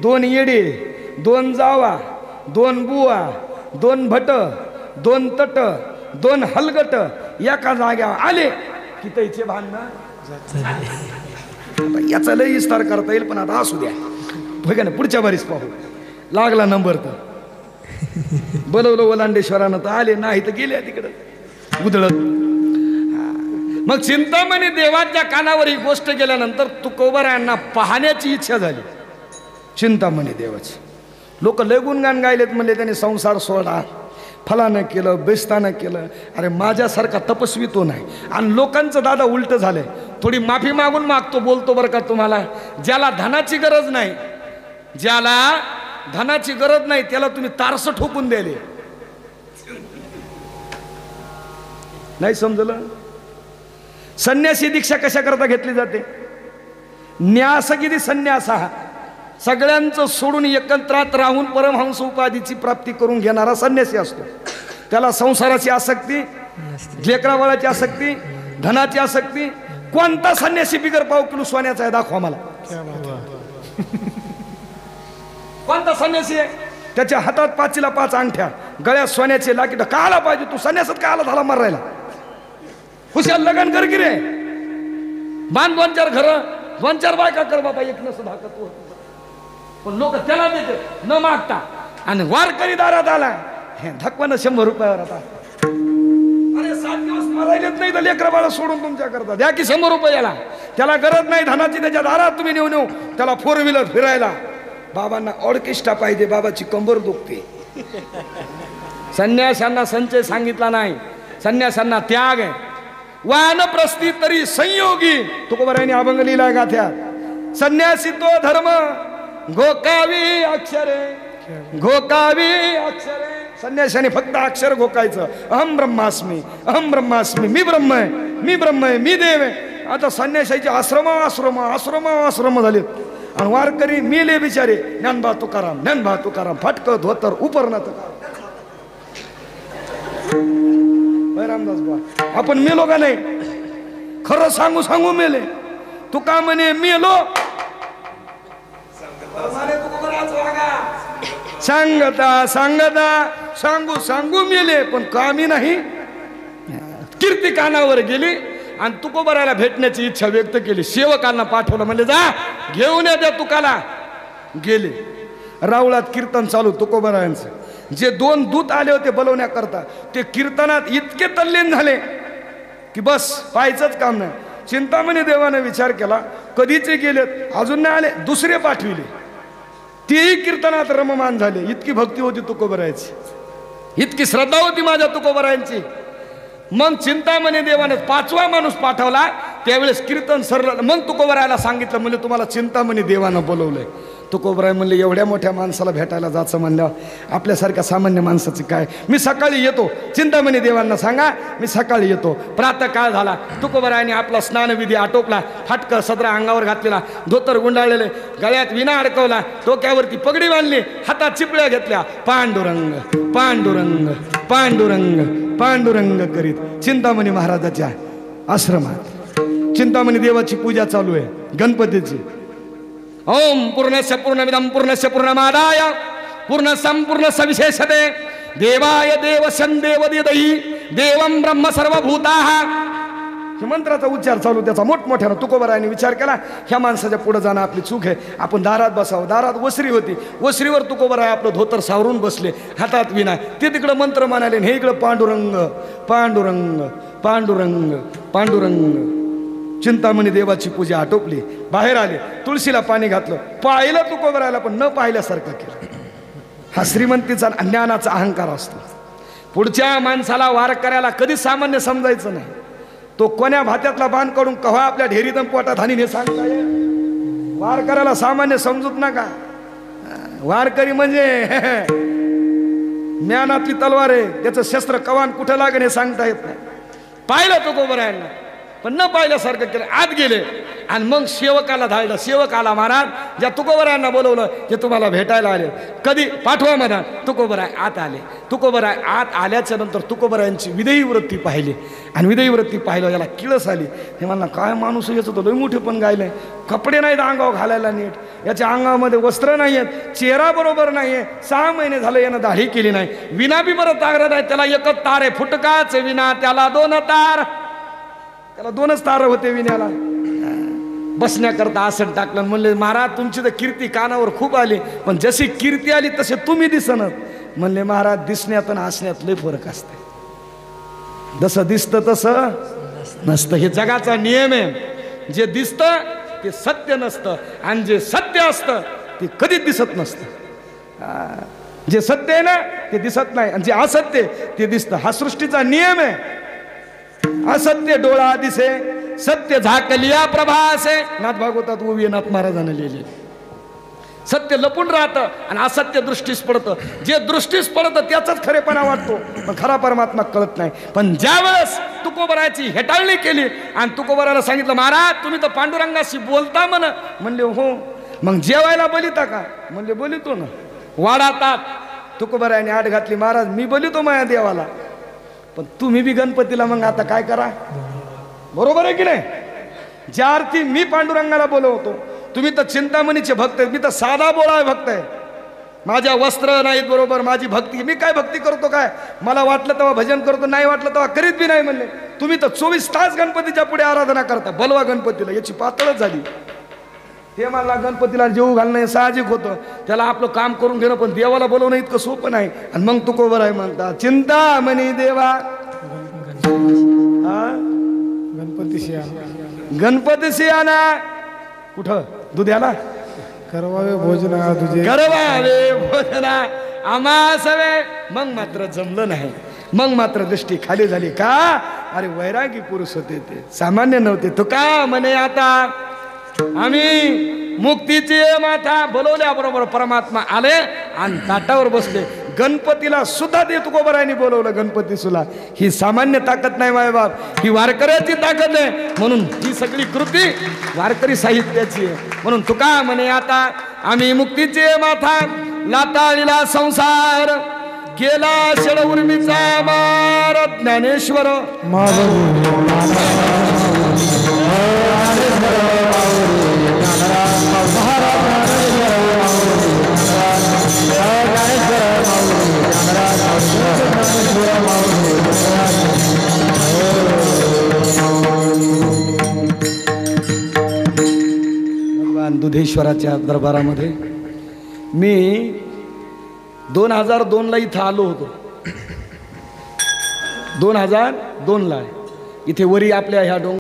2 येडे 2 जावा 2 बुवा 2 भट 2 तट 2 हलगट एका जाग्यावर आले की त्याचे भांडणं. याचा लय विस्तार करता येईल पण आता असू द्या. बघा ना पुढच्या बारीस पाहू. लागला नंबर तर बोलवलं ओलांडेश्वरानं तर आले, नाही तर गेले तिकडं उधळत. मग चिंतामणी देवाच्या कानावर ही गोष्ट गेल्यानंतर तुकोबरायांना पाहण्याची इच्छा झाली. चिंतामणी देवाची लोक लय गुणगान गायलेत. म्हणले त्याने संसार सोडा, फलानं केलं, बेस्तानं केलं. अरे माझ्यासारखा तपस्वी तो नाही. आणि लोकांचं दादा उलट झालंय. थोडी माफी मागून मागतो बोलतो बरं का तुम्हाला. ज्याला धनाची गरज नाही, ज्याला धनाची गरज नाही त्याला तुम्ही तारस ठोकून द्याले. नाही समजलं? संन्यासी दीक्षा कशा करता घेतली जाते? न्यासगिरी संन्यास हा सगळ्यांचं सोडून एकत्रात राहून परमहंस उपाधीची प्राप्ती करून घेणारा संन्यासी असतो. त्याला संसाराची आसक्ती लेकरा बाळाची आसक्ती, धनाची आसक्ती. कोणता संन्यासी बिगर पाव किलो सोन्याचा आहे दाखवा मला. कोणता संन्यासी आहे त्याच्या हातात 5ला 5 अंगठ्या, गळ्यात सोन्याचे लाकीट? काला पाहिजे तू संन्यासात काला झाला मारायला? हुशार लगन कर की रे, बांध 2-4 घर, 2-4 बायका कर बाबा, एक नस धाकत. पण लोक त्याला देते न मागता. आणि वारकरी दारात आला हे धक्वानं 100 रुपयावर. आता अरे 7 दिवस मरायलेच नाही तर लेकरा बाळा सोडून तुमच्या करता द्या की 100 रुपयाला. त्याला गरज नाही धनाची, त्याच्या दारात तुम्ही नेऊ त्याला 4 व्हीलर फिरायला. बाबांना ऑर्केस्ट्रा पाहिजे, बाबाची कंबर दुखते. संन्याशांना संचय सांगितला नाही, संन्यासांना त्याग आहे. वानप्रस्थी तरी संयोगी तुकोबारायांनी अभंग लिहिलाय गाथ्यात. संन्यासी तो धर्म घोकावी अक्षरे, घोकावी अक्षरे. संन्याशाने फक्त अक्षर घोकायचं. अहम ब्रह्मास्मी, अहम ब्रह्मास्मी, मी ब्रह्म आहे, मी ब्रह्म आहे, मी देव आहे. आता संन्याशाचे आश्रम झाले. आणि वारकरी मेले बिचारे. ज्ञानबा तुकाराम, ज्ञानबा तुकाराम, फाटकं धोतर उपरणं तुकाराम. रामदास बा आपण मेलो का नाही? खरं सांगू सांगू मेले. तुका म्हणे मेलो सांगता सांगता सांगू सांगू मेले, पण कामी नाही. कीर्ती कानावर गेली आणि तुकोबारायला भेटण्याची इच्छा व्यक्त केली. सेवकांना पाठवलं, म्हणजे जा घेऊन या त्या तुकाला. गेले. रावळात कीर्तन चालू तुकोबारायांचं. जे 2 दूत आले होते बोलवण्याकरता ते कीर्तनात इतके तल्लीन झाले की बस पाहायचंच काम नाही. चिंतामणी देवाने विचार केला कधीचे गेलेत, अजून नाही आले, दुसरे पाठविले. तेही कीर्तनात रममान झाले. इतकी भक्ती होती तुकोबारायांची, इतकी श्रद्धा होती माझ्या तुकोबारायांची. मग चिंतामणी देवाने 5वा माणूस पाठवला. त्यावेळेस कीर्तन सरलं. मग तुकोबारायला सांगितलं, म्हणजे तुम्हाला चिंतामणी देवानं बोलवलंय. तुकोबाराय म्हणले एवढ्या मोठ्या माणसाला भेटायला जायचं म्हणल्यावर आपल्यासारख्या सामान्य माणसाचं काय. मी सकाळी येतो, चिंतामणी देवांना सांगा मी सकाळी येतो. प्रातःकाळ झाला. तुकोबारायने आपला स्नानविधी आटोपला. फाटकं सदरा अंगावर घातलेला, धोतर गुंडाळलेले, गळ्यात विणा अडकवला, डोक्यावरती पगडी बांधली, हातात चिपळ्या घेतल्या. पांडुरंग पांडुरंग पांडुरंग पांडुरंग करीत चिंतामणी महाराजाच्या आश्रमात चिंतामणी देवाची पूजा चालू आहे, गणपतीची. ओम पूर्णस्य पूर्णमिदं पूर्णस्य पूर्णमादाय पूर्णसंपूर्ण सविशेषते देवाय देवशं देवदिदहि देवं ब्रह्म सर्वभूताः. हे मंत्राचा उच्चार चालू त्याचा मोठमोठ्यानं. तुकोबारायांनी विचार केला ह्या माणसाच्या पुढे जाणं आपली चूक आहे, आपण दारात बसावं. दारात वसरी होती, वसरीवर तुकोबाराय आपलं धोतर सावरून बसले, हातात विना. ते तिकडं मंत्र म्हणाले, हे इकडं पांडुरंग पांडुरंग पांडुरंग पांडुरंग. चिंतामणी देवाची पूजा आटोपली, बाहेर आले, तुळशीला पाणी घातलं. पाहिलं तुकोबारायला, पण न पाहिल्यासारखं केलं. हा श्रीमंतीचा ज्ञानाचा अहंकार असतो. पुढच्या माणसाला वारकऱ्याला कधी सामान्य समजायचं नाही. तो कोण्या भात्यातला बाण काढून कव्हा आपल्या ढेरीतून पोटात हानी हे सांगता येईल. वारकऱ्याला सामान्य समजूत नका. वारकरी म्हणजे ज्ञानातली तलवार आहे, त्याचं शस्त्र कवान कुठं लागेल हे सांगता येत नाही. पाहिलं तुकोबारायांना, पण न पाहिल्यासारखं केलं. आत गेले आणि मग सेवकाला धाडलं. सेवक आला, महाराज ज्या तुकोबारायांना बोलवलं ते तुम्हाला भेटायला आले, कधी पाठवा म्हणा. तुकोबाराय आत आले. तुकोबाराय आत आल्याच्या नंतर तुकोबारायांची विदेही वृत्ती पाहिली. आणि विदेही वृत्ती पाहिलं याला किळस आली. हे म्हणला काय माणूस याचं तर लई मोठे पण गायलंय, कपडे नाहीत अंगावर घालायला नीट, याच्या अंगामध्ये वस्त्र नाही आहेत, चेहरा बरोबर नाही आहे, 6 महिने झालं यानं दाढी केली नाही, विना बी बरं तारत आहे, त्याला एकच तार आहे, फुटकाच विना त्याला 2 तार, त्याला 2च तार होते विण्याला. बसण्याकरता आसन टाकलं. म्हणले महाराज तुमची तर कीर्ती कानावर खूप आली, पण जशी कीर्ती आली तसे तुम्ही दिसनत. म्हणले महाराज दिसण्यात आणि असण्यात लय फरक असते. जसं दिसतं तसं नसतं, हे जगाचा नियम आहे. जे दिसतं ते सत्य नसतं आणि जे सत्य असतं ते कधीच दिसत नसतं. जे सत्य आहे ना ते दिसत नाही आणि जे असत्य ते दिसतं. हा सृष्टीचा नियम आहे. असत्य डोळा दिसे, सत्य झाकलिया प्रभासे. नाथ भागवतात ओवीनाथ महाराजांना लिहिले. सत्य लपून राहतं आणि असत्य दृष्टीस पडतं. जे दृष्टीस पडतं त्याचाच खरेपणा वाटतो, पण खरा परमात्मा कळत नाही. पण ज्यावेळेस तुकोबाराची हेटाळणी केली आणि तुकोबाराला सांगितलं महाराज तुम्ही तर पांडुरंगाशी बोलता म्हणले हो. मग जेवायला बोलिता का? म्हणले बोलितो ना. वाढातात. तुकोबाराने आड घातली, महाराज मी बोलितो माझ्या देवाला. पण तुम्ही बी गणपतीला मग आता काय करा, बरोबर आहे की नाही? ज्या अर्थी मी पांडुरंगाला बोलवतो, तुम्ही तर चिंतामणीचे भक्त आहेत, मी तर साधा बोळा भक्त आहे. माझ्या वस्त्र नाहीत बरोबर, माझी भक्ती, मी काय भक्ती करतो काय, मला वाटलं तेव्हा भजन करतो, नाही वाटलं तेव्हा करीत बी नाही म्हणले. तुम्ही तर 24 तास गणपतीच्या पुढे आराधना करता, बोलवा गणपतीला, याची पातळच झाली. ते मला गणपतीला जेवू घालणं हे साहजिक होतं, त्याला आपलं काम करून घेणं, पण देवाला बोलवणं इतकं सोपं नाही. आणि मग तू कोबर आहे म्हणता, चिंतामणी देवा, गणपतीशी आणा, कुठं दुध्याला
करवावे भोजना तुझे,
करवावे भोजना आमासवे. मग मात्र जमलं नाही, मग मात्र दृष्टी खाली झाली. का? अरे वैरागी पुरुष होते, ते सामान्य नव्हते. तो का म्हणे आता आम्ही मुक्तीची माथा बोलवल्याबरोबर परमात्मा आले आणि ताटावर बसले. गणपतीला सुद्धा ते तुकोबरायांनी बोलवलं. गणपती सुला ही सामान्य ताकद नाही माय बाप, ही वारकऱ्याची ताकद आहे. म्हणून ही सगळी कृती वारकरी साहित्याची आहे. म्हणून तुका म्हणे आता आम्ही मुक्तीची माथा लाताळीला संसार केला शेळ उर्मीचा मार. ज्ञानेश्वर भगवान दुधेश्वराच्या दरबारामध्ये मी 2002ला इथं आलो होतो. 2002ला इथे वरी आपल्या ह्या डोंगर